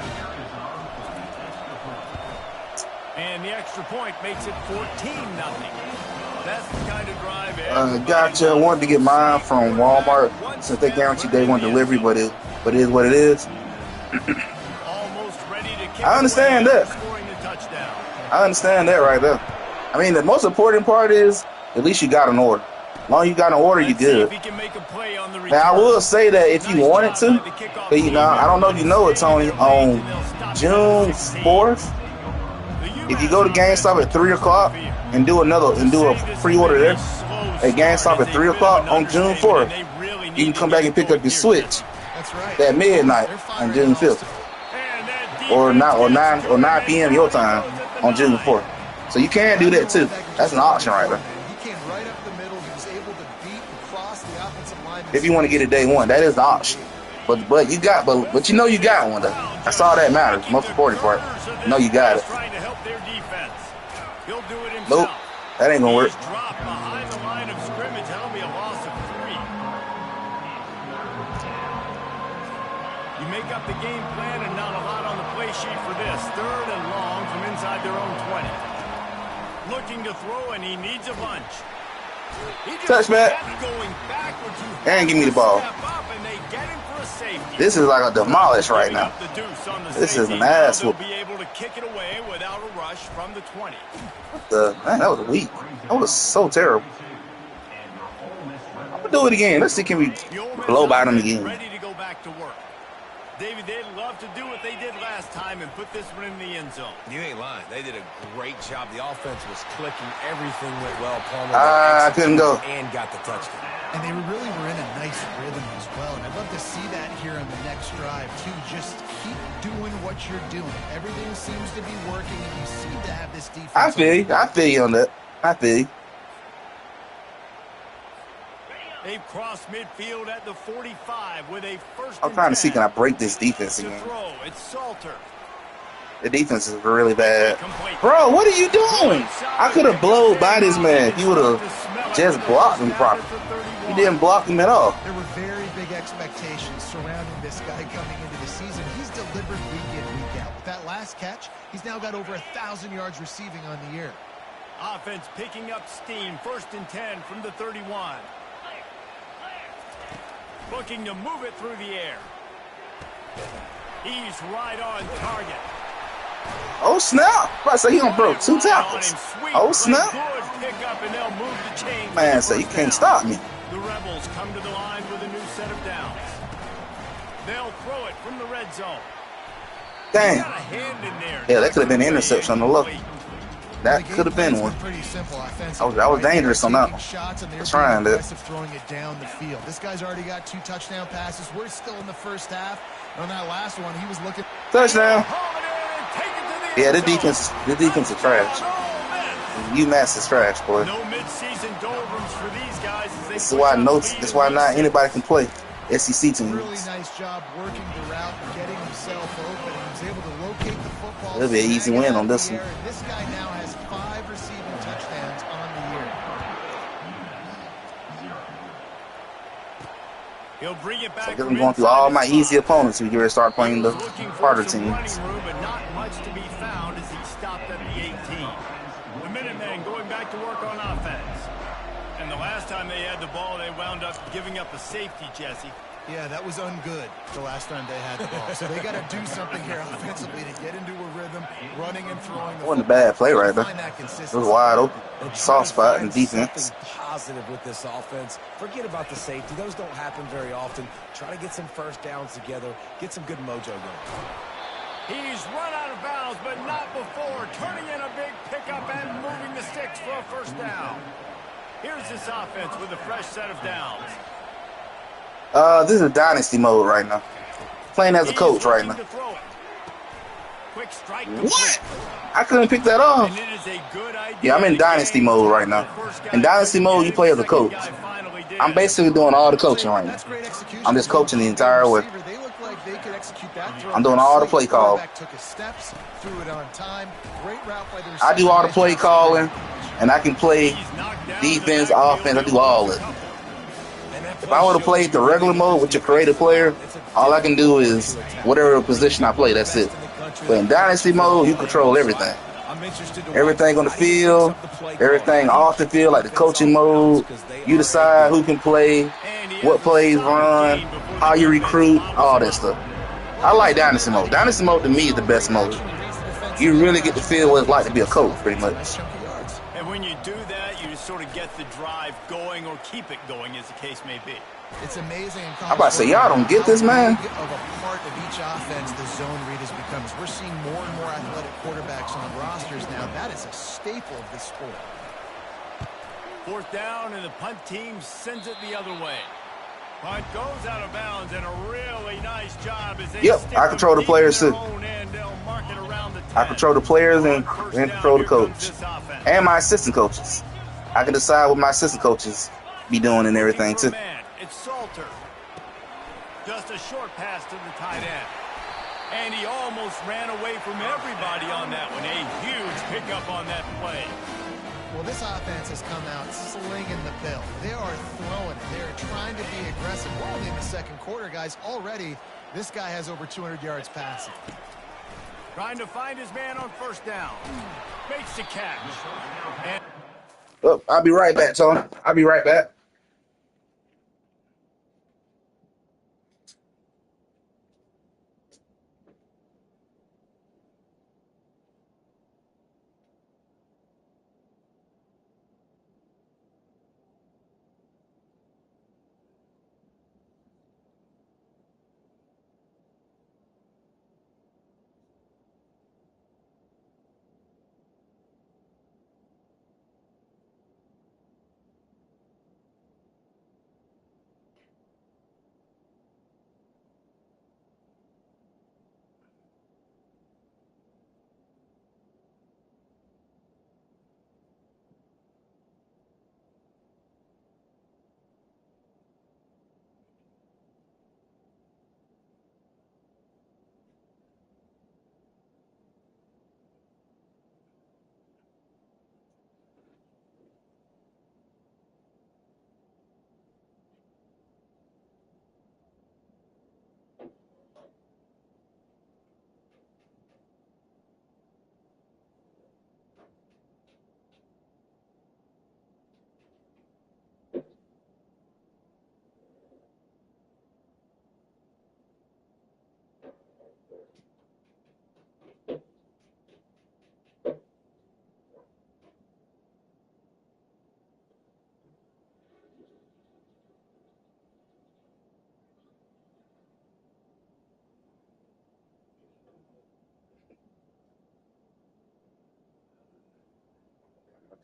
And the extra point makes it 14-0. That's the kind of drive. Gotcha. I wanted to get mine from Walmart since they guaranteed day 1 delivery, but it is what it is. Almost ready to kick I understand that. scoring the touchdown. I understand that right there. I mean, the most important part is at least you got an order. As long as you got an order, you good. Now, I will say that if you wanted to, but, you know, I don't know if you know it, Tony, on June 4th, if you go to GameStop at 3 o'clock and do a pre-order there at GameStop at 3 o'clock on June 4th, you can come back and pick up your Switch at midnight on June 5th, or 9 p.m. your time on June 4th. So you can do that too. That's an option right there. If you want to get it day 1, that is the option. But you got one though. That's all that matters. Most important part. You know you got it. Nope, that ain't gonna work. You make up the game plan and not a lot on the play sheet for this. 3rd and long from inside their own 20. Looking to throw, and he needs a bunch. Touchback. And give me the ball. This is like a demolish right now. This is an ass whoop. Be able to kick it away without a rush from the 20. Man, that was weak. That was so terrible. I'm gonna do it again. Let's see, can we blow by them again? Ready to go back to work. David, they'd love to do what they did last time and put this one in the end zone. You ain't lying. They did a great job. The offense was clicking. Everything went well. Palmer I couldn't go. And got the touchdown. And they really were in a nice rhythm as well. And I'd love to see that here on the next drive, too. Just keep doing what you're doing. Everything seems to be working, and you seem to have this defense. I feel you on that. I feel you. They've crossed midfield at the 45 with a first. I'm trying to see, can I break this defense again? It's Salter. The defense is really bad. Bro, what are you doing? I could have blown by this man. He would have just blocked him properly. He didn't block him at all. There were very big expectations surrounding this guy coming into the season. He's delivered week in, week out. With that last catch, he's now got over 1,000 yards receiving on the year. Offense picking up steam. 1st and 10 from the 31. Looking to move it through the air. He's right on target. Oh, snap. I say he done broke 2 tackles. Oh, snap. Man, so you can't stop me. The Rebels come to the line with a new set of downs. They'll throw it from the red zone. Damn. Yeah, that could have been an interception on the look. That could have been one. Pretty simple offense. I was dangerous on that one. Trying to. Throwing it down the field. This guy's already got 2 touchdown passes. We're still in the first half. On that last one, he was looking. Touchdown. Yeah, the defense is trash. UMass is trash, boy. No mid-season doldrums for these guys. This is why not anybody can play SEC teams. Really nice job working the route and getting himself open. He was able to locate the football. It'll be an easy win on this one. This guy now has 5 receiving touchdowns on the year. He'll bring it back. So I guess I'm going through all my easy opponents. We get ready to start playing the harder teams. Room, but not much to be found as he stopped at the 18. The Minutemen going back to work on offense. And the last time they had the ball, they wound up giving up a safety, Jesse. Yeah, that was ungood the last time they had the ball. So they got to do something here offensively to get into a rhythm, running and throwing. It wasn't a bad play right there. It was wide open. Soft spot in defense. Positive with this offense. Forget about the safety. Those don't happen very often. Try to get some first downs together. Get some good mojo going. He's run out of bounds, but not before. Turning in a big pickup and moving the sticks for a first down. Here's this offense with a fresh set of downs. This is dynasty mode right now. Playing as a coach right now. What? I couldn't pick that off. Yeah, I'm in dynasty mode right now. In dynasty mode, you play as a coach. I'm basically doing all the coaching right now. I'm just coaching the entire way. I'm doing all the play calling. I do all the play calling, and I can play defense, offense. I do all of it. If I would have played the regular mode with your creative player, all I can do is whatever position I play, that's it. But in dynasty mode, you control everything. Everything on the field, everything off the field, like the coaching mode. You decide who can play, what plays run, how you recruit, all that stuff. I like dynasty mode. Dynasty mode to me is the best mode. You really get to feel what it's like to be a coach, pretty much. And when you do that, you sort of get the drive going or keep it going, as the case may be. It's amazing. I'm about to say, y'all don't get this, man. Of a part of each offense, the zone read has become. We're seeing more and more athletic quarterbacks on rosters now. That is a staple of this sport. 4th down, and the punt team sends it the other way. Punt goes out of bounds, and a really nice job as they I control the players too. I control the players and control the coach. And my assistant coaches. I can decide what my assistant coaches be doing and everything too. It's Salter. Just a short pass to the tight end. And he almost ran away from everybody on that one. A huge pickup on that play. Well, this offense has come out slinging the bill. They are throwing it. They're trying to be aggressive. We're only in the 2nd quarter, guys. Already, this guy has over 200 yards passing. Trying to find his man on 1st down. Makes the catch. And well, I'll be right back, Tony. I'll be right back.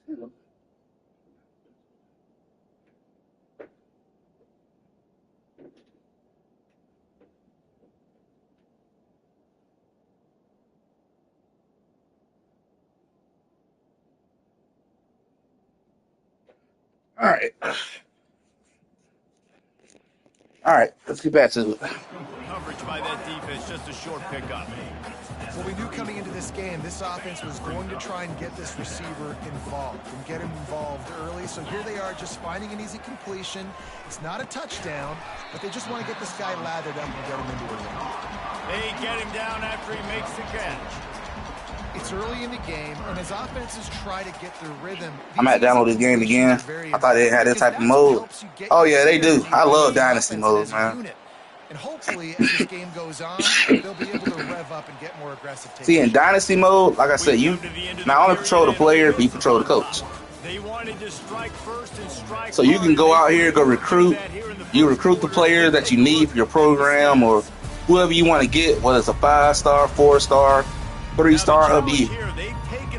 All right. All right, let's get back to it. Coverage by that defense, just a short pickup. Well, we knew coming into this game, this offense was going to try and get this receiver involved and get him involved early. So here they are just finding an easy completion. It's not a touchdown, but they just want to get this guy lathered up and get him into the ring. They get him down after he makes the catch. It's early in the game, and as offenses try to get their rhythm... I might download this game again. I thought they had this type of mode. Oh, yeah, they do. I love Dynasty mode, man. And hopefully, as this game goes on, they'll be able to rev up and get more aggressive. See, in Dynasty mode, like I said, you not only control the player, but you control the coach. So you can go out here, go recruit. You recruit the players that you need for your program or whoever you want to get, whether it's a 5-star, 4-star, 3-star, up to you.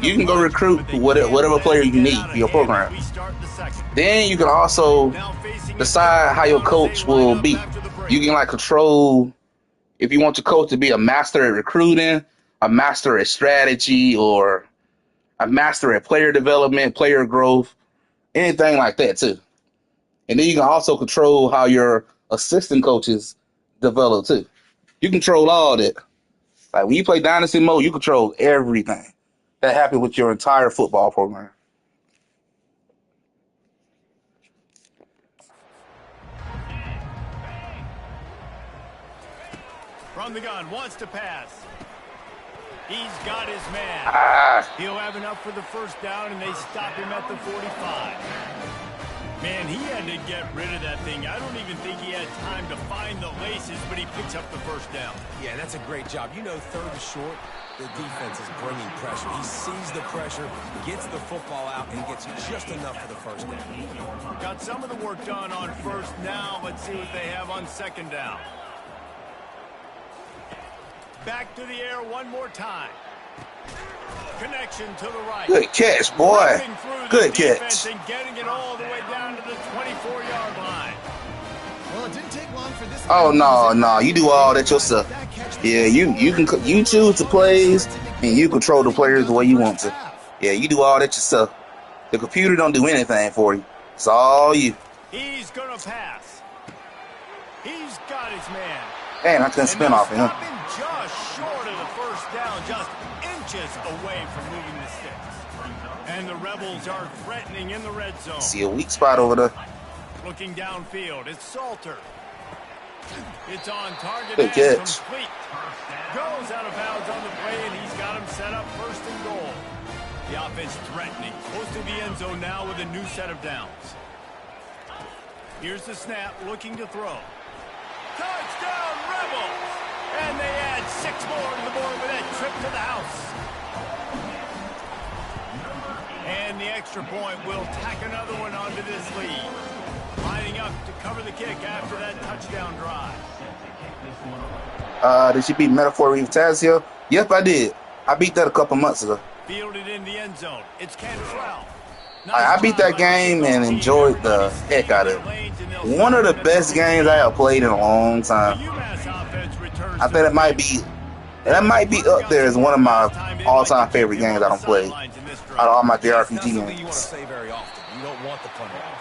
You can go recruit whatever player you need for your program. Then you can also decide how your coach will be. You can like control if you want your coach to be a master at recruiting, a master at strategy, or a master at player development, player growth, anything like that too. And then you can also control how your assistant coaches develop too. You control all that. Like when you play Dynasty mode, you control everything that happens with your entire football program. From the gun, wants to pass. He's got his man. He'll have enough for the first down, and they stop him at the 45. Man, he had to get rid of that thing. I don't even think he had time to find the laces, but he picks up the first down. Yeah, that's a great job. You know, third and short, the defense is bringing pressure. He sees the pressure, gets the football out, and gets just enough for the first down. Got some of the work done on first. Now let's see what they have on second down. Back to the air one more time. Connection to the right. Good catch, boy. Good catch. And getting it all the way down to the 24-yard line. Well, it didn't take long for this. Oh no, you do all that yourself. Yeah, you choose the plays and you control the players the way you want to. Yeah, you do all that yourself. The computer don't do anything for you. It's all you. He's gonna pass. He's got his man. Man, I couldn't spin off him. Just short of the first down, just inches away from moving the sticks. And the Rebels are threatening in the red zone. See a weak spot over there. Looking downfield, it's Salter. It's on target. Good catch. Complete. Goes out of bounds on the play, and he's got him set up first and goal. The offense threatening, close to the end zone now with a new set of downs. Here's the snap, looking to throw. Touchdown, Rebels! And they add 6 more to the board with that trip to the house. And the extra point will tack another one onto this lead. Lining up to cover the kick after that touchdown drive. Did you beat Metaphor Fantasio? Yep, I did. I beat that a couple months ago. Fielded in the end zone. It's Cantrell. I beat that game and enjoyed the heck out of it. One of the best games I have played in a long time. I think that might be up there as one of my all-time favorite games I don't play out of all my JRPG games.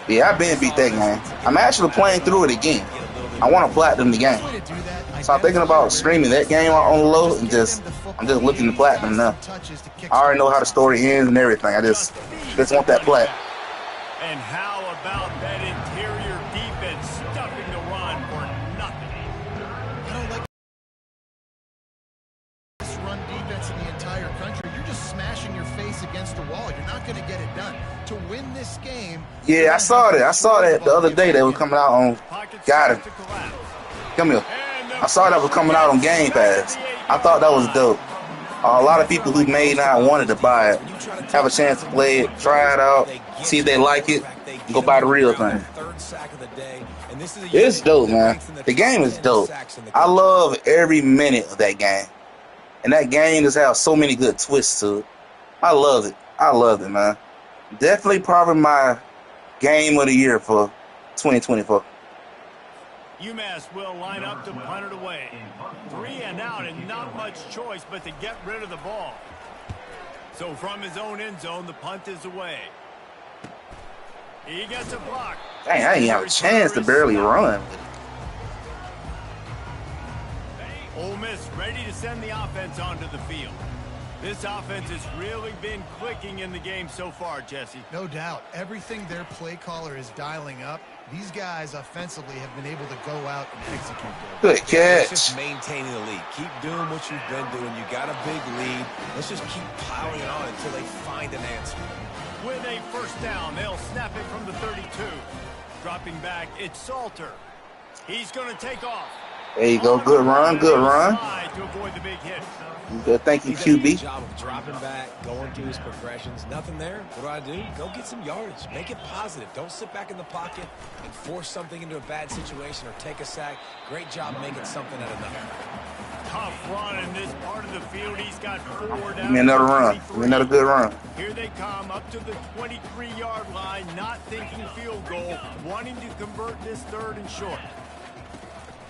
Yeah, I've been beat that game. I'm actually playing through it again. I want to platinum the game. So I'm thinking about streaming that game on the low and I'm just looking to platinum now. I already know how the story ends and everything. I just want that plat. And how about that interior defense stuffing the run for nothing? I don't like this run defense in the entire country. You're just smashing your face against the wall. You're not going to get it done. To win this game. Yeah, I saw that. I saw that the other day. They were coming out on. Got it. Come here. I saw that was coming out on Game Pass. I thought that was dope. A lot of people who may not wanted to buy it have a chance to play it, try it out, see if they like it, go buy the real thing. It's dope, man. The game is dope. I love every minute of that game. And that game just has so many good twists to it. I love it. I love it, man. Definitely probably my game of the year for 2024. UMass will line up to punt it away. 3 and out and not much choice but to get rid of the ball. So from his own end zone, the punt is away. He gets a block. Dang, I didn't have a chance to barely run. Ole Miss ready to send the offense onto the field. This offense has really been clicking in the game so far, Jesse. No doubt. Everything their play caller is dialing up, these guys offensively have been able to go out and execute. Good catch. Just maintaining the lead. Keep doing what you've been doing. You got a big lead. Let's just keep piling it on until they find an answer. With a first down, they'll snap it from the 32. Dropping back, it's Salter. He's going to take off. There you go. Good run. Good run. To avoid the big hit. Good. Thank you, He does a good QB. job of dropping back, going through his progressions. Nothing there. What do? Go get some yardage. Make it positive. Don't sit back in the pocket and force something into a bad situation or take a sack. Great job making something out of nothing. Tough run in this part of the field. He's got 4 down. Give me another run. Give me another good run. Here they come up to the 23-yard line, not thinking field goal, wanting to convert this 3rd and short.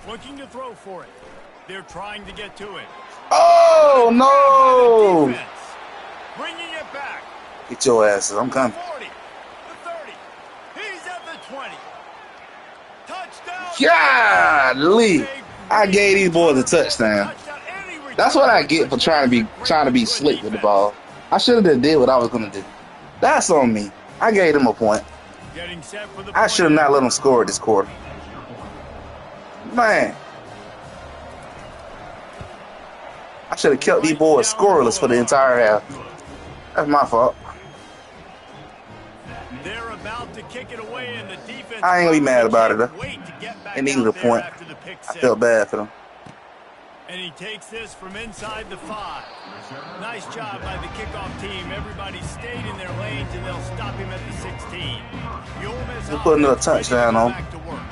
Looking to throw for it. They're trying to get to it. Oh, no. Defense. Bringing it back. Get your asses. I'm coming. 40, the 30. He's at the 20. Touchdown. Golly. I gave these boys a touchdown. That's what I get for trying to be slick with the ball. I should have did what I was gonna do. That's on me. I gave them a point. I should have not let them score this quarter. Man. I should have kept these boys scoreless for the entire half. That's my fault. They're about to kick it away and the defense. I ain't gonna be mad about it though. They needed a point. I felt bad for them. And he takes this from inside the 5. Nice job by the kickoff team. Everybody stayed in their lanes, and they'll stop him at the 16. We'll put another touchdown on.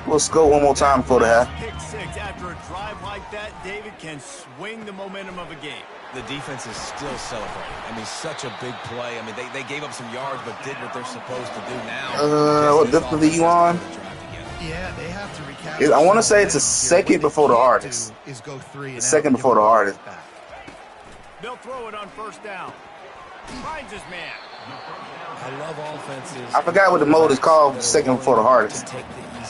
We'll score one more time before the half. Pick 6 after a drive like that, David can swing the momentum of a game. The defense is still celebrating. I mean, such a big play. I mean, they gave up some yards, but did what they're supposed to do now. What difficulty you on? Yeah, they have to recapture. I want to say it's a second before the hardest. The second before the hardest. They'll throw it on first down. Finds his man. I love offenses. I forgot what the mode is called. Second before the hardest.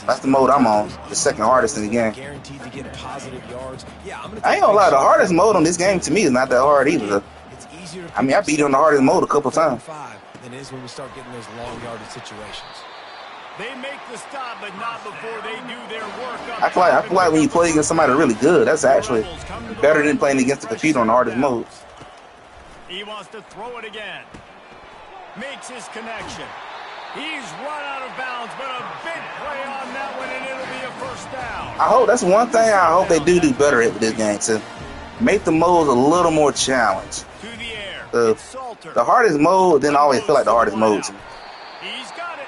That's the mode I'm on. The second hardest in the game. Guaranteed to get positive yards. Yeah, I ain't gonna lie. The hardest mode on this game to me is not that hard either. It's easier. I mean, I beat on the hardest mode a couple times. Than it is when we start getting those long yardage situations. They make the stop, but not before they do their work. I feel like when you play against somebody really good, that's actually better than playing against the computer on the hardest modes. He wants to throw it again. Makes his connection. He's run out of bounds, but a big play on that one, and it'll be a first down. I hope that's one thing I hope they do better at this game, to make the modes a little more challenged. To the air. The hardest mode didn't always feel like the hardest mode to me. He's got it.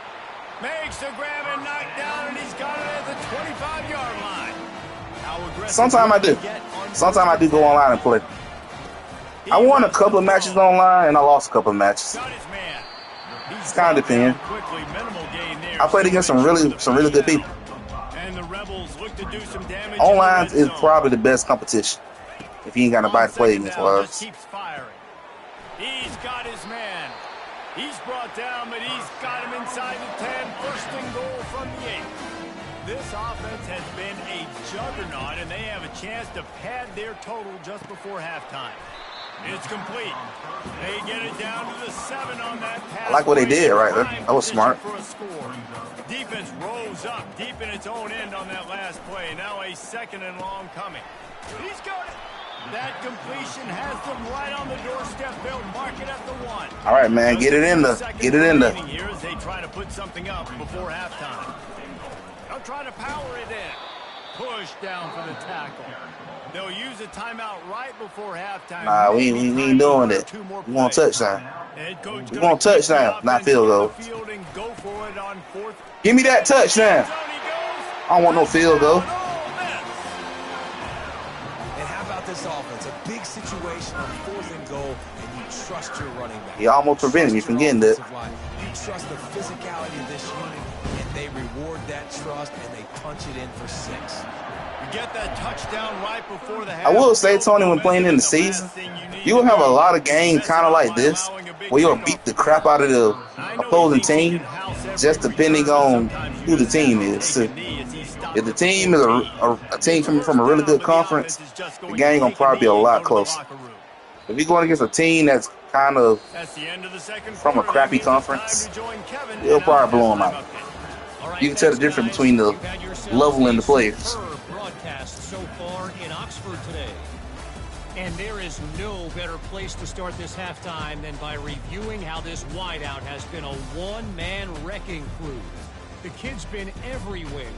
Makes the grab and knock down, and he's got it at the 25-yard line. Sometimes I do. Sometimes I do go online and play. I won a couple of matches online, and I lost a couple of matches. It's kind of depends. I played against some really good people. Online is probably the best competition if you ain't got nobody to play against. He's got his man. He's brought down, but he's got him inside the 10. First and goal from the 8. This offense has been a juggernaut, and they have a chance to pad their total just before halftime. It's complete. They get it down to the 7 on that pass. I like what they did right there. That was smart. Defense rose up deep in its own end on that last play. Now a second and long coming. He's got it. That completion has them right on the doorstep. They'll mark it at the 1. All right, man, get it in there. Get it in there. Here as they try to put something up before halftime. They'll try to power it in. Push down for the tackle. They'll use a timeout right before halftime. Nah, we ain't doing that. We want touchdown. We want touchdown, not field goal. Give me that touchdown. I don't want no field goal. And how about this offense? A big situation on 4th and goal, and you trust your running back. He almost prevented me from getting that. You trust the physicality of this unit, and they reward that trust, and they punch it in for 6. You get that touchdown right before the half. I will say, Tony, when playing in the season, you will have a lot of games kind of like this, where you'll beat the crap out of the opposing team, just depending on who the team is. So if the team is a team coming from a really good conference, the game gonna probably be a lot closer. If you're going against a team that's kind of from a crappy conference, it'll probably blow them out. You can tell the difference between the level and the players. So far in Oxford today. And there is no better place to start this halftime than by reviewing how this wideout has been a one-man wrecking crew. The kid's been everywhere.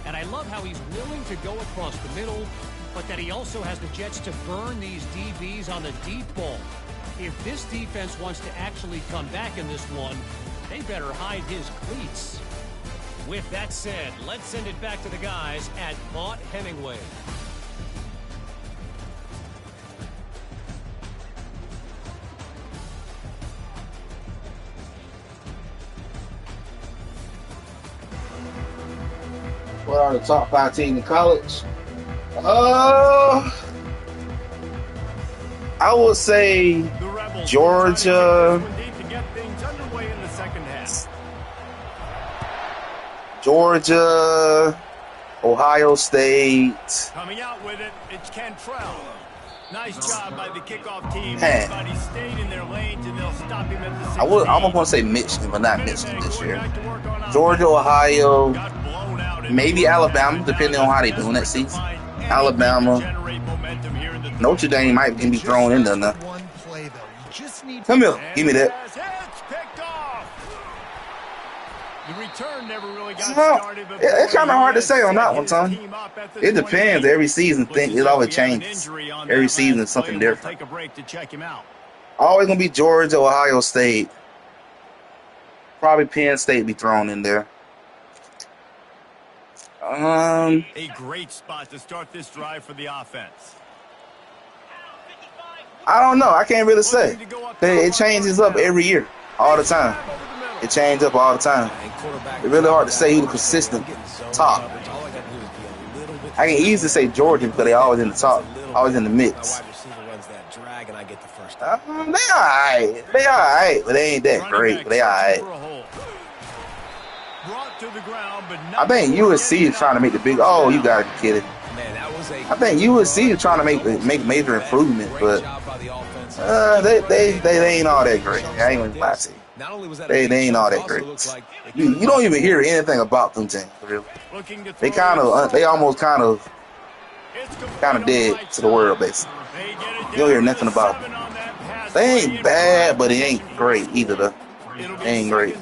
And I love how he's willing to go across the middle, but that he also has the jets to burn these DBs on the deep ball. If this defense wants to actually come back in this one, they better hide his cleats. With that said, let's send it back to the guys at Vaught Hemingway. What are the top 5 teams in college? I would say Georgia. Georgia, Ohio State. Coming out with it, it's Cantrell. Nice job by the kickoff team. Everybody stayed in their lanes and they'll stop him at the 16. I'm almost going to say Michigan, but not Michigan this year. Georgia, Ohio, maybe Alabama, depending on how they're doing that season. Alabama. Notre Dame might be thrown in there now. Come here, give me that. The return never really got started, but it's kind of hard to say on that one, Tom. It depends. Every season, it always changes. Every season is something different. Always gonna be Georgia, Ohio State. Probably Penn State be thrown in there. A great spot to start this drive for the offense. I don't know. I can't really say. It changes up every year, all the time. It changes up all the time. It's really hard to say who's the consistent top. I can easily say Georgia because they're always in the top, always in the mix. They alright. They alright, but they ain't that great. But they alright. I think USC is trying to make the big. Oh, you gotta be kidding. I think USC is trying to make major improvement, but they ain't all that great. I ain't gonna lie to you. They ain't all that great. You don't even hear anything about them teams, really. They almost kind of dead to the world, basically. You don't hear nothing about them. They ain't bad, but they ain't great either, though. They ain't great.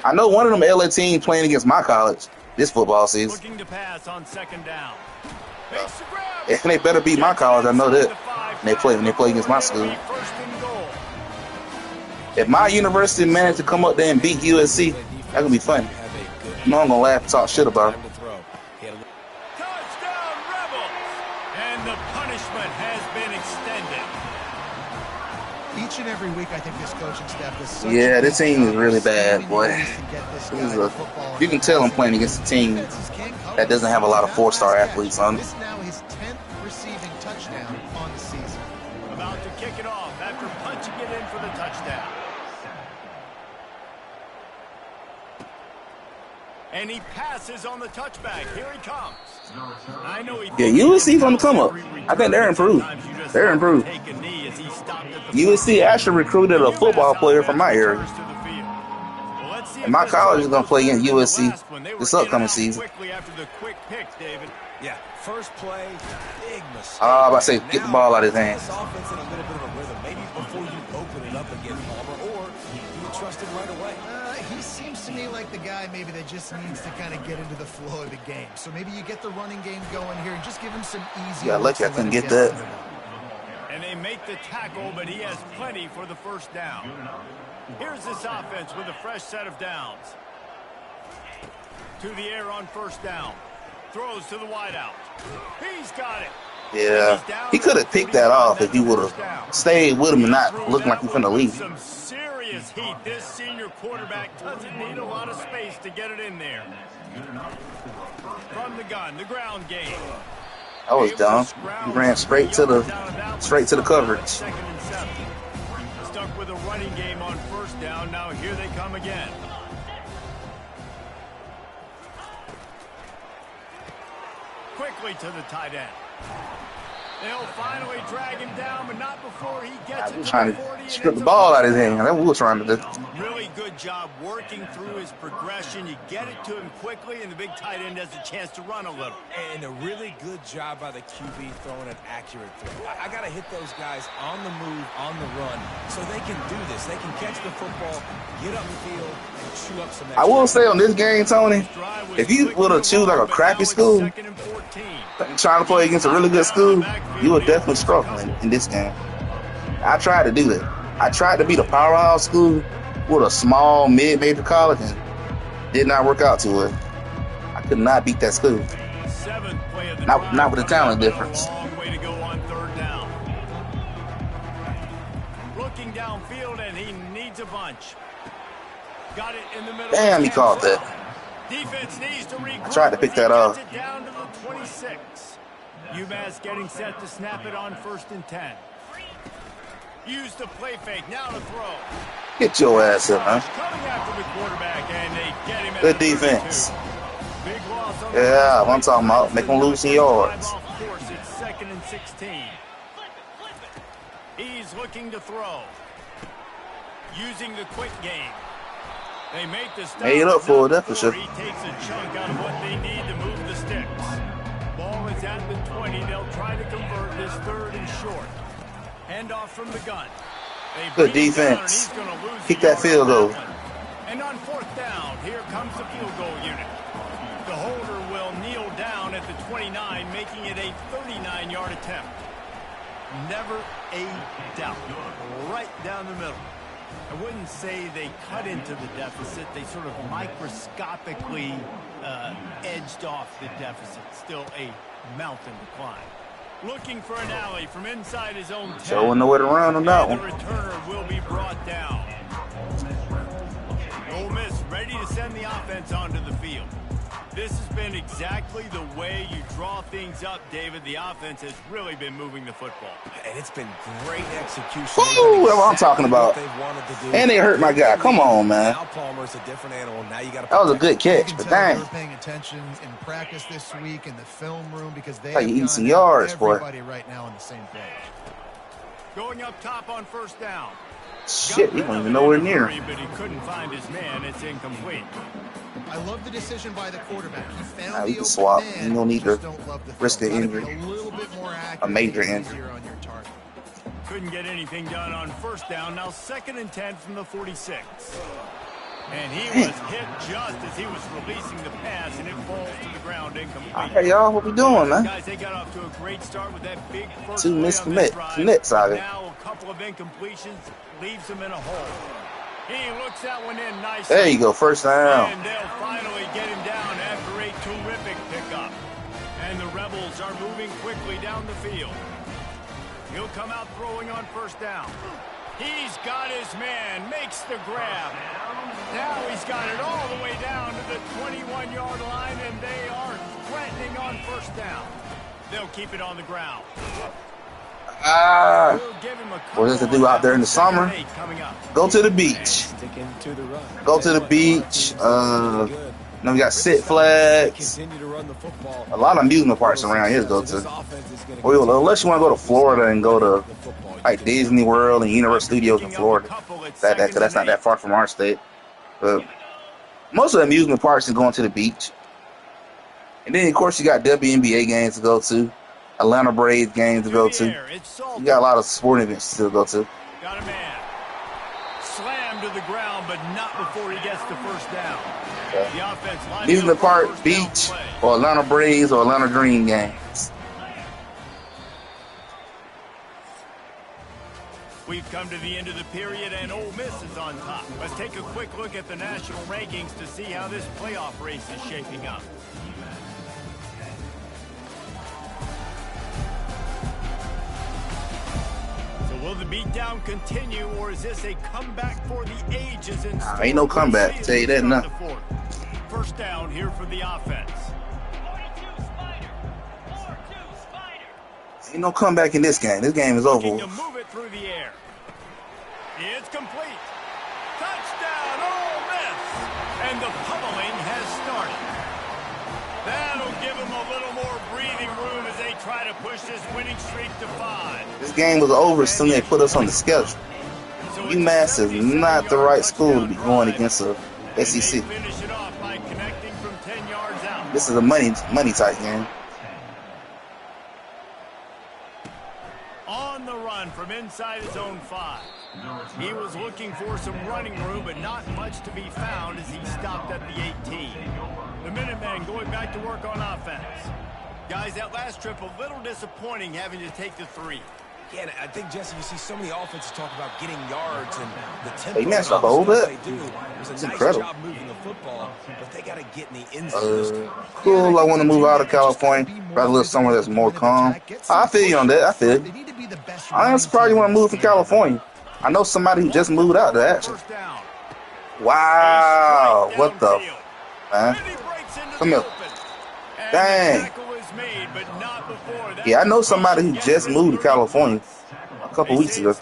I know one of them LA teams playing against my college this football season. And they better beat my college, I know that. When they play against my school. If my university managed to come up there and beat USC, that's going to be funny. I'm going to laugh and talk shit about it. Touchdown, Rebels! And the punishment has been extended. Each and every week, I think this coaching staff does such Yeah, this team is really bad, boy. You can tell I'm playing against a team that doesn't have a lot of 4-star athletes on it. This is now his 10th receiving touchdown on the season. About to kick it off after punching it in for the touchdown. And he passes on the touchback. Here he comes. I know he USC's on the come up. I think they're improved. They're improved. USC actually recruited a football player from my area. And my college is going to play against USC this upcoming season. Yeah, first play, big mistake. I'm about to say, get the ball out of his hands. Offense in a little bit of a rhythm. Maybe before you open it up again, Palmer, or do you trust him right away? He seems to me like the guy maybe that just needs to kind of get into the flow of the game. So maybe you get the running game going here and just give him some easy. Yeah, lucky I couldn't get that. And they make the tackle, but he has plenty for the first down. Here's this offense with a fresh set of downs. To the air on first down. Throws to the wideout. He's got it. Yeah, he could have picked that off if he would have stayed with him and not looking like he's finna leave. Some serious heat. This senior quarterback doesn't need a lot of space to get it in there. From the gun, the ground game. That was dumb. He ran straight to the coverage. Second and 7. Stuck with a running game on first down. Now here they come again. Quickly to the tight end. They'll finally drag him down, but not before he gets it. Trying to strip the ball out of his hand. That's what we were trying to do. Really good job working through his progression. You get it to him quickly, and the big tight end has a chance to run a little. And a really good job by the QB throwing an accurate throw. I got to hit those guys on the move, on the run, so they can do this. They can catch the football, get up the field, and chew up some extra. I will say on this game, Tony, if you would have choose like a crappy school, trying to play against a really good school, you would definitely struggle in this game. I tried to do that. I tried to beat a powerhouse school with a small mid-major college and did not work out to it. I could not beat that school. Not with the talent difference. Long way to go on third down. Looking downfield, and he needs a bunch. Got it in the middle. Damn, he caught that. Defense needs to regroup. I tried to pick that off. It down to the 26. UMass getting set to snap it on 1st and 10. Use the play fake. Now to throw. Get your ass up, man. Coming after the quarterback, and they get him. Good defense. Big loss on Yeah, I'm talking about. Make them lose some yards. Off course, it's 2nd and 16. He's looking to throw. Using the quick game. They make the stop. Made up for it, that's for sure. He takes a chunk out of what they need to move the sticks. Ball is at the 20. They'll try to convert this 3rd and short. Hand off from the gun. Good defense. Kick that field goal. And on 4th down, here comes the field goal unit. The holder will kneel down at the 29, making it a 39-yard attempt. Never a doubt. Right down the middle. I wouldn't say they cut into the deficit. They sort of microscopically edged off the deficit. Still a mountain to climb. Looking for an alley from inside his own 10. Showing nowhere to run on that one. The returner will be brought down. Ole Miss ready to send the offense onto the field. This has been exactly the way you draw things up, David. The offense has really been moving the football. And it's been great execution. Woo, that's what I'm talking about. And they hurt my guy. Come on, man. Now Palmer's a different animal. Now you got to. That was a good catch, but dang. They're paying attention in practice this week in the film room because they How you have eat some yards, boy. everybody right now on the same page. Going up top on 1st down. Shit, he wasn't even nowhere near. But he couldn't find his man. It's incomplete. I love the decision by the quarterback. He found Nah, the you can open swap. man. You don't need to Just don't love the risk throw. an Gotta be injury. a little bit more accurate A major injury. here on your target. Couldn't get anything done on 1st down. Now 2nd and 10 from the 46. And he was hit just as he was releasing the pass, and it falls to the ground incomplete. Hey, y'all, what we doing, man? Guys, they got off to a great start with that big first Two play on this commits out of it. Now a couple of incompletions leaves him in a hole. He looks that one in nicely. There you go, 1st down. And they'll finally get him down after a terrific pickup. And the Rebels are moving quickly down the field. He'll come out throwing on 1st down. He's got his man, makes the grab. Now he's got it all the way down to the 21-yard line, and they are threatening on 1st down. They'll keep it on the ground. What does it do out there in the summer? Go to the beach. Go to the beach. Then we got sit flags. A lot of amusement parks around here to go to. Well, unless you want to go to Florida and go to like Disney World and Universal Studios in Florida. That's not that far from our state. But most of the amusement parks are going to the beach. And then, of course, you got WNBA games to go to. Atlanta Braves games to go to. You got a lot of sporting events to go to. Got a man. Slammed to the ground, but not before he gets the 1st down. The offense lining Amusement up for park, first down beach, play. or Atlanta Braves or Atlanta Dream games. We've come to the end of the period, and Ole Miss is on top. Let's take a quick look at the national rankings to see how this playoff race is shaping up. beatdown continue, or is this a comeback for the ages? Ain't no comeback. Tell you that now. First down here for the offense. Ain't no comeback in this game. This game is over. To move it through the air. It's complete. Touchdown, Ole Miss. And the pummeling has started. That'll give them a little more breathing room as they try to push this winning streak to 5. This game was over as soon as they put us on the schedule. UMass is not the right school to be going against a SEC. Finish it off by connecting from 10 yards out. This is a money type game. On the run from inside his own 5. He was looking for some running room, but not much to be found as he stopped at the 18. The Minutemen going back to work on offense. Guys, that last trip a little disappointing having to take the 3. Yeah, and I think, Jesse, you see so many offenses talk about getting yards and the tempo. Hey, man, stop a whole bit. They do. It was a nice incredible. job moving the football, but they got to get in the end zone. Cool. I want to move out of California. Rather live somewhere that's more calm. I feel you on that. I feel it. I am surprised you want to move from California. I know somebody who just moved out there, actually. Wow. What the? Man. Come here. Dang. Yeah, I know somebody who just moved to California a couple weeks ago.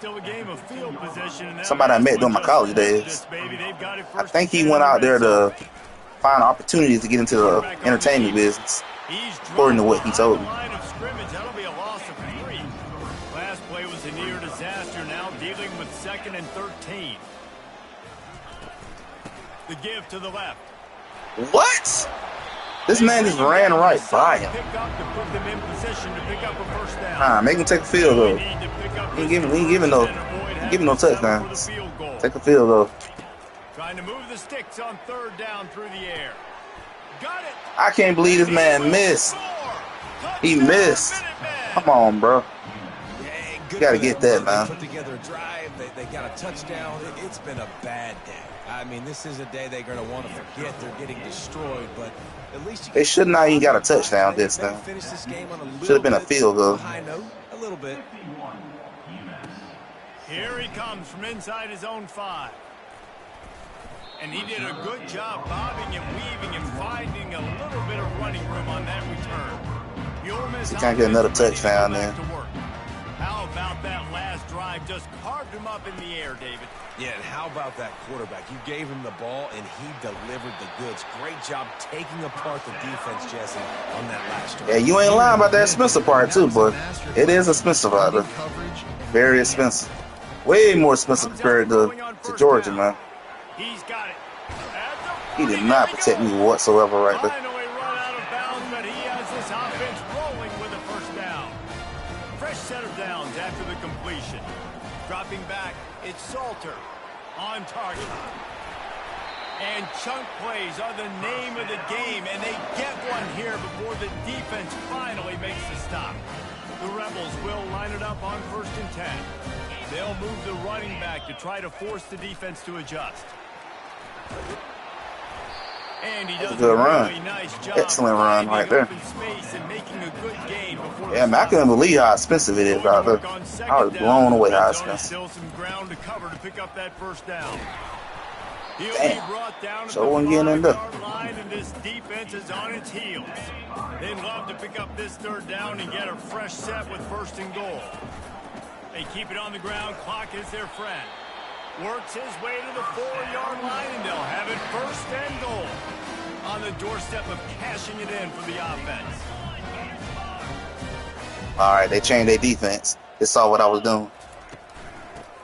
Somebody I met during my college days. I think he went out there to find opportunities to get into the entertainment business, according to what he told me. That'll be a loss of 3. Last play was a near disaster, now dealing with 2nd and 13. The give to the left. What? This man just ran right by him. Nah, make him take a field goal. He ain't giving no touchdowns. Take a field goal. Trying to move the sticks on 3rd down through the air. Got it. I can't believe this man missed. He missed. Come on, bro. You gotta get that, man. Put together a drive. They got a touchdown. It's been a bad day. I mean, this is a day they're going to want to forget. They're getting destroyed, but at least they should not even got a touchdown this time. Should have been a field goal. A little bit. Here he comes from inside his own 5. And he did a good job bobbing and weaving and finding a little bit of running room on that return. He can't get another touchdown there. How about that last drive? Just carved him up in the air, David. Yeah, and how about that quarterback? You gave him the ball, and he delivered the goods. Great job taking apart the defense, Jesse, on that last drive. Yeah, you ain't lying about that expensive part, too, but it is expensive out there. Very expensive. Way more expensive compared to Georgia, man. He's got it. He did not protect me whatsoever right there. Finally run out of bounds, but he has this offense rolling with a first down. Fresh set of downs after the completion. Dropping back, it's Salter on target. And chunk plays are the name of the game, and they get one here before the defense finally makes the stop. The Rebels will line it up on 1st and 10. They'll move the running back to try to force the defense to adjust. And he does a really nice job. Excellent run right there. Yeah, man, I couldn't believe how expensive it is out there. I was blown away how expensive. Still some ground to cover to pick up that first down. Damn. So one getting in there. And this defense is on its heels. They'd love to pick up this 3rd down and get a fresh set with 1st and goal. They keep it on the ground. Clock is their friend. Works his way to the 4-yard line, and they'll have it 1st and goal. On the doorstep of cashing it in for the offense. All right, they changed their defense. They saw what I was doing.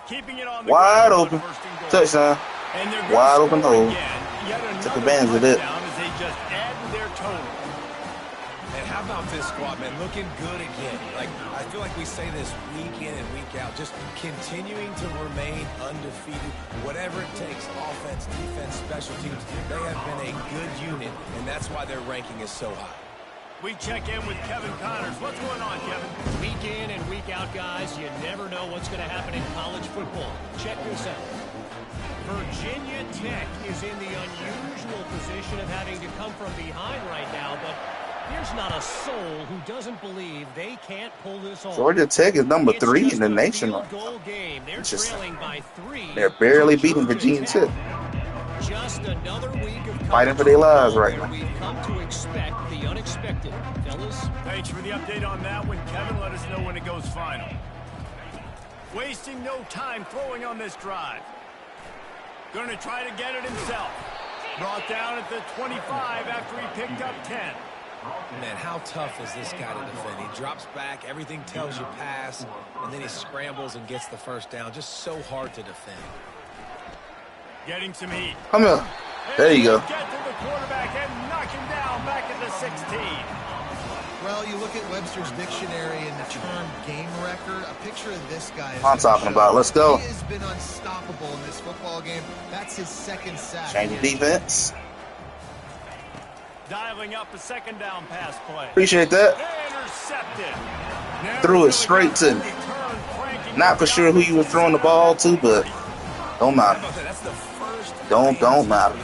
Keeping it on the wide ground open. Touchdown. Wide open hole. Took advantage of it. As they just add to their total. And how about this squad, man? Looking good again. Like, I feel like we say this week in and week out. Just continuing to remain undefeated. Whatever it takes, offense, defense, special teams. They have been a good unit, and that's why their ranking is so high. We check in with Kevin Connors. What's going on, Kevin? Week in and week out, guys, you never know what's going to happen in college football. Check this out. Virginia Tech is in the unusual position of having to come from behind right now, but There's not a soul who doesn't believe they can't pull this off. Georgia Tech is number 3 in the nation. They're barely beating Virginia Tech. Just another week of fighting for their lives right now. We've come to expect the unexpected, fellas. Thanks for the update on that one, Kevin. Let us know when it goes final. Wasting no time throwing on this drive. Going to try to get it himself. Brought down at the 25 after he picked up 10. Man, how tough is this guy to defend? He drops back, everything tells you pass, and then he scrambles and gets the first down. Just so hard to defend. Getting some heat. Come here. There you go. Get to the quarterback and knock him down back at the 16. Well, you look at Webster's dictionary and the term game wrecker, a picture of this guy. I'm talking about. Let's go. He has been unstoppable in this football game. That's his second sack. Change the defense. Dialing up a second down pass play. Appreciate that. Intercepted. Threw it straight to me. Not for sure who you were throwing the ball to, but don't matter. That's the first Don't matter.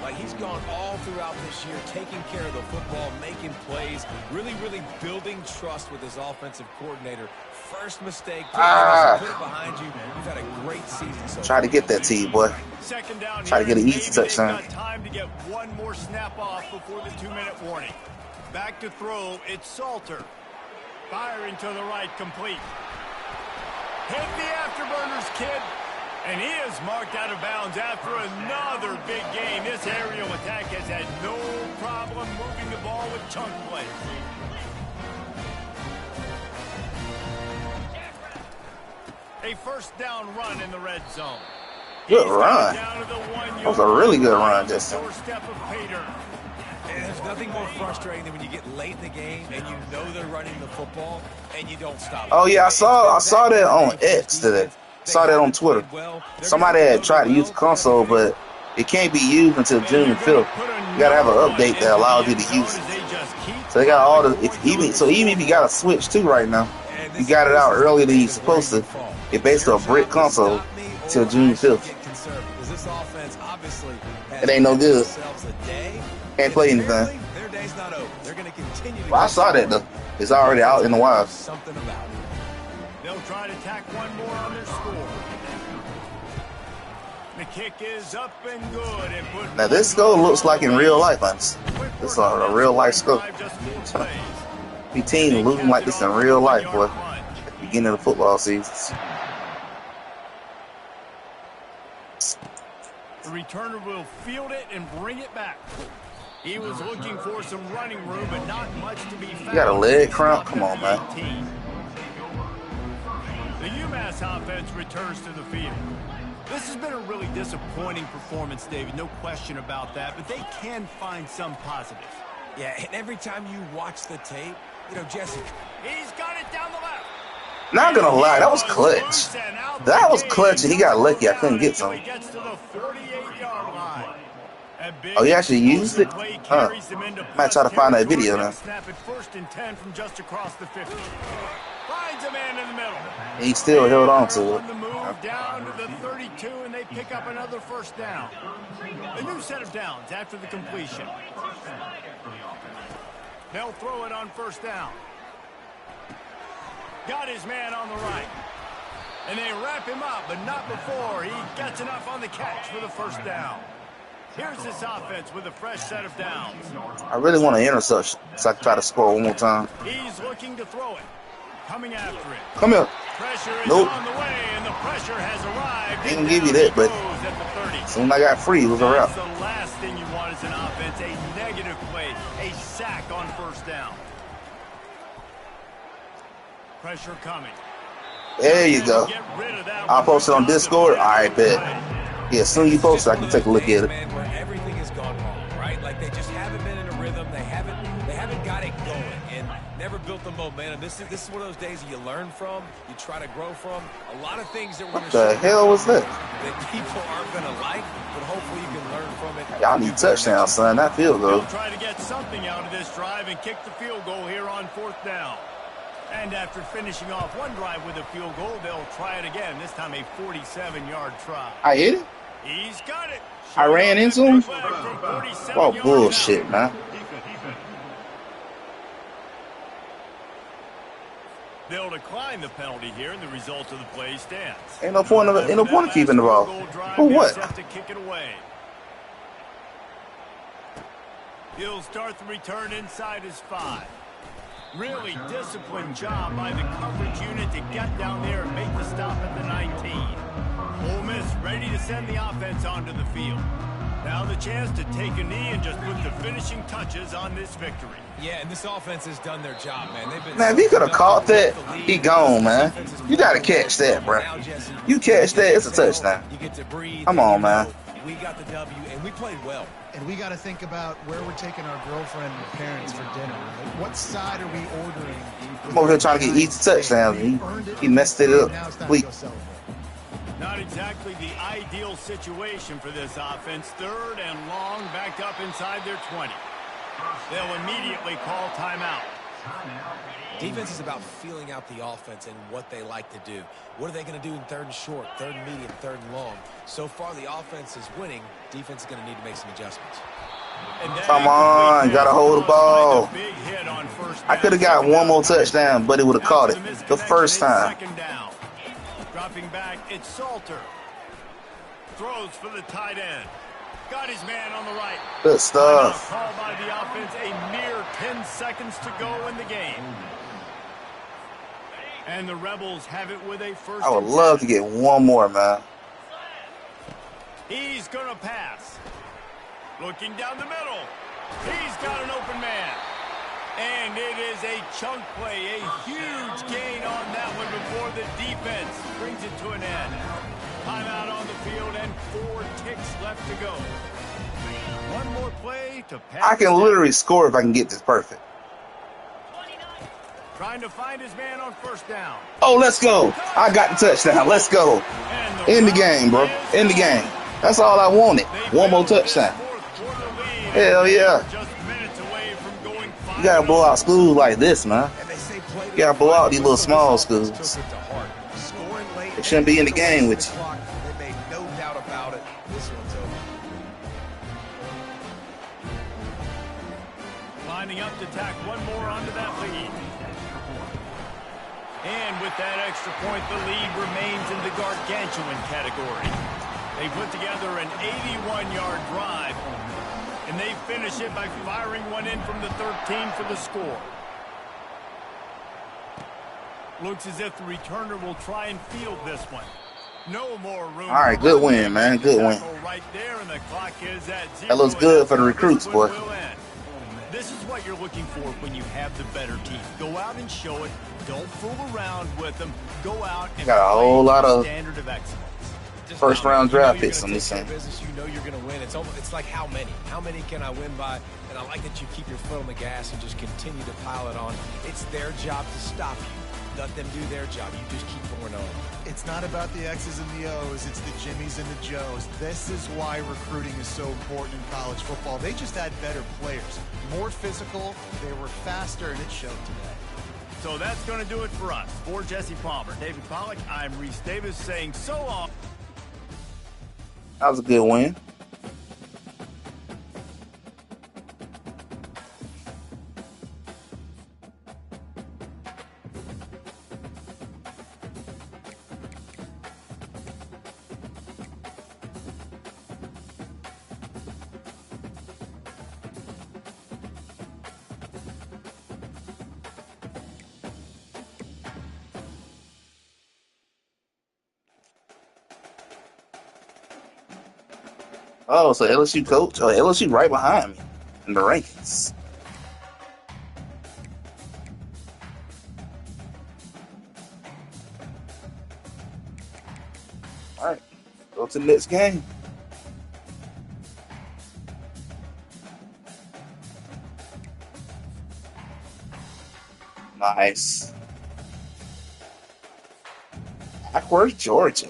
Like, he's gone all throughout this year, taking care of the football, making plays, really building trust with his offensive coordinator. First mistake, put it behind you. You've had a great season. Try to get that to you, boy. Second down. Try to get an easy touchdown. Time to get one more snap off before the 2-minute warning. Back to throw. It's Salter. Firing to the right, complete. Hit the afterburners, kid. And he is marked out of bounds after another big game. This aerial attack has had no problem moving the ball with chunk plays. A first down run in the red zone. Good run. That was a really good run, Justin. And there's nothing more frustrating than when you get late in the game and you know they're running the football and you don't stop. Oh yeah, I saw that on X today. Saw that on Twitter. Somebody had tried to use the console, but it can't be used until June 5th. You gotta have an update that allows you to use it. So they got all the even if you got a Switch too right now, you got it out earlier than you're supposed to. It basically a brick console till June 5th. It ain't no good. Can't play anything. Well, I saw that though. It's already out in the wild. They'll try to tack one more on their score. The kick is up and good. And Now this score looks like in real life, honestly. This is a real life score. The team losing like this in real life, boy. At the beginning of the football season. The returner will field it and bring it back. He was looking for some running room, but not much to be found. You got a leg cramp? Come on, man. The UMass offense returns to the field. This has been a really disappointing performance, David. No question about that, but they can find some positives. Yeah, and every time you watch the tape, you know, Jesse. He's got it down the left. Not gonna lie, that was clutch. That was clutch, and he got lucky. I couldn't get some. Oh, he actually used it? Huh. Might try to find that video now. Snap it first and 10 from just across the 50. Finds a man in the middle. He still held on to it. On the move down to the 32, and they pick up another first down. A new set of downs after the completion. They'll throw it on first down. Got his man on the right. And they wrap him up, but not before he gets enough on the catch for the first down. Here's this offense with a fresh set of downs. I really want an interception so I can try to score one more time. He's looking to throw it. Coming after it. Come here. Pressure is Nope. on the way, and the pressure has arrived. Didn't give you that, but as soon as I got free, it was a wrap. That's the last thing you want as an offense, a negative play, a sack on first down. Pressure coming. There you go. I'll post it on Discord. All right, bet. Yeah, as soon as you post it, I can take a look at it. Man, where everything has gone wrong, right? Like they just haven't been in a rhythm. They haven't got it going and never built the momentum. This is one of those days that you learn from, you try to grow from. A lot of things that we're What the hell was that? that people aren't going to like, but hopefully you can learn from it. Y'all need touchdowns, son. That field goal. They'll try to get something out of this drive and kick the field goal here on fourth down. And after finishing off one drive with a field goal, they'll try it again, this time a 47-yard try. I hit it? He's got it. I ran into him? Oh, bullshit, man. They'll decline the penalty here, and the result of the play stands. Ain't no point of keeping the ball. For what? To kick it away. He'll start the return inside his 5. Really disciplined job by the coverage unit to get down there and make the stop at the 19. Ole Miss ready to send the offense onto the field. Now the chance to take a knee and just put the finishing touches on this victory. Yeah, and this offense has done their job, man. They've been Man, if he could have caught that, he gone, man. You got to catch that, bro. You catch that, it's a touchdown. You get to breathe. Come on, man. We got the W, and we played well. And we got to think about where we're taking our girlfriend and parents for dinner. Right? What side are we ordering? I'm over here trying to get easy touchdowns. He messed it up. Not exactly the ideal situation for this offense. 3rd and long, backed up inside their 20. They'll immediately call timeout. Defense is about feeling out the offense and what they like to do. What are they going to do in 3rd and short, 3rd and medium, 3rd and long? So far, the offense is winning. Defense is going to need to make some adjustments. Come on, got to hold the ball. I could have got one more touchdown, but he would have caught it the first time. Dropping back, it's Salter. Throws for the tight end. Got his man on the right. Good stuff. Called by the offense, a mere 10 seconds to go in the game. And the Rebels have it with a first. I would love to get one more, man. He's going to pass. Looking down the middle. He's got an open man. And it is a chunk play, a huge gain on that one before the defense brings it to an end. Timeout on the field and 4 ticks left to go. One more play to pass. I can literally score if I can get this perfect. Trying to find his man on 1st down. Oh, let's go. I got the touchdown. Let's go. In the game, bro. In the game. That's all I wanted. One more touchdown. Hell yeah. You gotta blow out schools like this, man. You gotta blow out these little small schools. They shouldn't be in the game with you. They made no doubt about it. This one's over. Lining up to tack one more onto that lead. And with that extra point, the lead remains in the gargantuan category. They put together an 81-yard drive. And they finish it by firing one in from the 13 for the score. Looks as if the returner will try and field this one. No more room. All right, good win, man. Good win. Right there, and the clock is at 0. That looks good for the recruits, boy. This is what you're looking for when you have the better team. Go out and show it. Don't fool around with them. Go out and got a whole lot of standard of excellence. First round draft picks on this thing. You know you're going to win. It's like how many? How many can I win by? And I like that you keep your foot on the gas and just continue to pile it on. It's their job to stop you. Let them do their job. You just keep going on. It's not about the X's and the O's. It's the Jimmies and the Joes. This is why recruiting is so important in college football. They just had better players. More physical. They were faster, and it showed today. So that's going to do it for us. For Jesse Palmer, David Pollack, I'm Reese Davis saying so long. That was a good win. Oh, so LSU coach? Oh, LSU right behind me in the rankings. All right, go to the next game. Nice. Backwards, Georgia.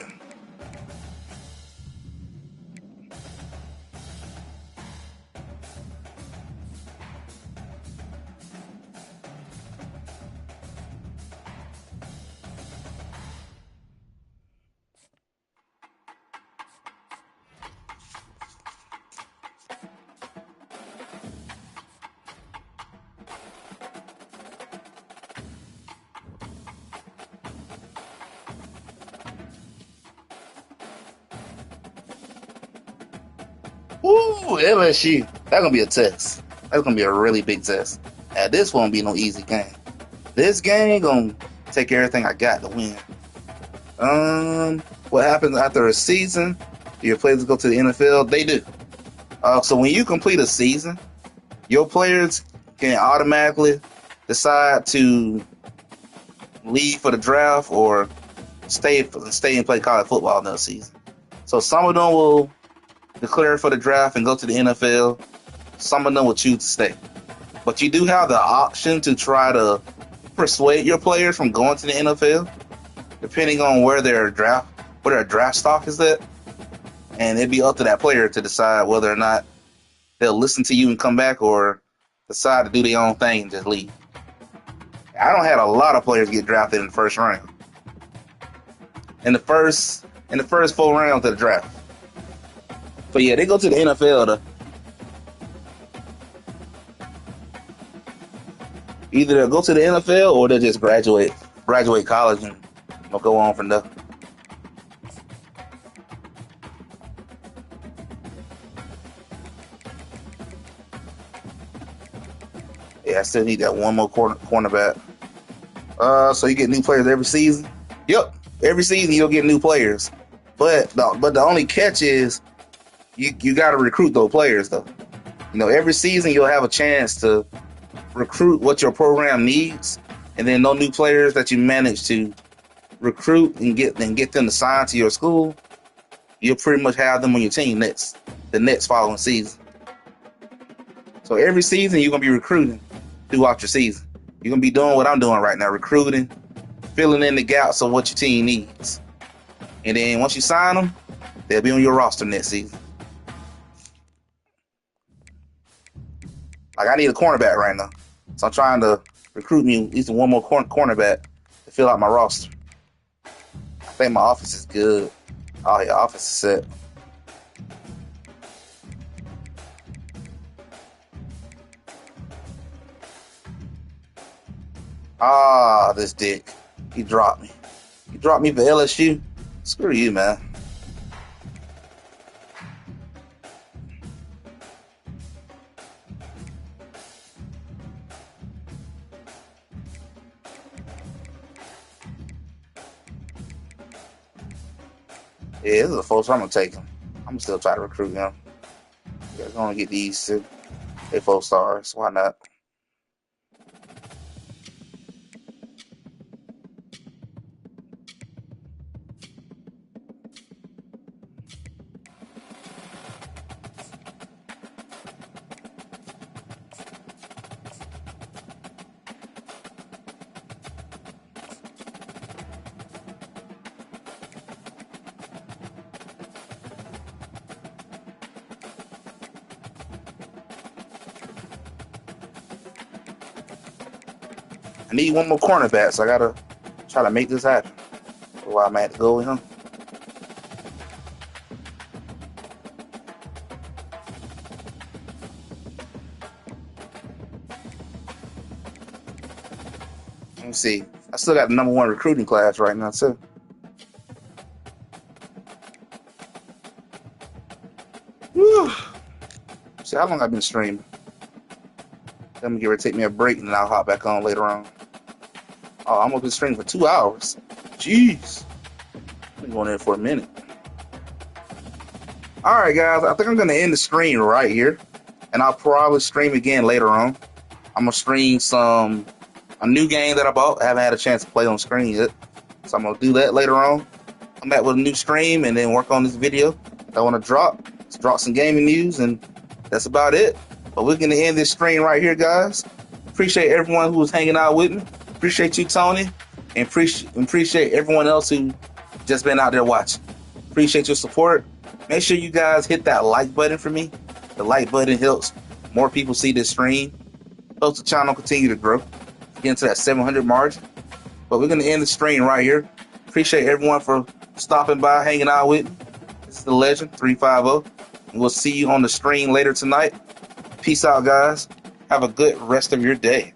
Woo, LSU. That's gonna be a test. That's gonna be a really big test. And this won't be no easy game. This game gonna take everything I got to win. What happens after a season? Your players go to the NFL? They do. So when you complete a season, your players can automatically decide to leave for the draft or stay and play college football another season. So some of them will declare for the draft and go to the NFL. Some of them will choose to stay. But you do have the option to try to persuade your players from going to the NFL, depending on where their draft stock is at. And it'd be up to that player to decide whether or not they'll listen to you and come back or decide to do their own thing and just leave. I don't have a lot of players get drafted in the first round. In the first 4 rounds of the draft. But yeah, they go to the NFL to either they'll go to the NFL or they'll just graduate college and go on from there. Yeah, I still need that one more cornerback. So you get new players every season? Yep. Every season you'll get new players. But the only catch is you got to recruit those players, though. Every season you'll have a chance to recruit what your program needs, and then those new players that you manage to recruit and get them to sign to your school, you'll pretty much have them on your team the next following season. So every season you're going to be recruiting throughout your season. You're going to be doing what I'm doing right now, recruiting, filling in the gaps of what your team needs. And then once you sign them, they'll be on your roster next season. Like, I need a cornerback right now. So I'm trying to recruit me at least one more cornerback to fill out my roster. I think my offense is good. Oh, yeah, offense is set. This dick. He dropped me. He dropped me for LSU? Screw you, man. Yeah, this is the first I'm going to take him. I'm going to still try to recruit him. Yeah, going to get these 4 stars. Why not? I need one more cornerback, so I gotta try to make this happen. That's why I'm at to go with him. Let me see. I still got the number 1 recruiting class right now, too. Whew. See how long I've been streaming. Let me take me a break and then I'll hop back on later on. Oh, I'm gonna be streaming for 2 hours. Jeez. I've been going there for a minute. Alright guys, I think I'm gonna end the stream right here. And I'll probably stream again later on. I'm gonna stream a new game that I bought. I haven't had a chance to play on screen yet. So I'm gonna do that later on. Come back with a new stream and then work on this video that I wanna drop. Let's drop some gaming news and that's about it. But we're going to end this stream right here, guys. Appreciate everyone who was hanging out with me. Appreciate you, Tony. And appreciate everyone else who just been out there watching. Appreciate your support. Make sure you guys hit that like button for me. The like button helps more people see this stream. Helps the channel continue to grow. Get into that 700 margin. But we're going to end the stream right here. Appreciate everyone for stopping by, hanging out with me. This is the Legend 350. And we'll see you on the stream later tonight. Peace out, guys. Have a good rest of your day.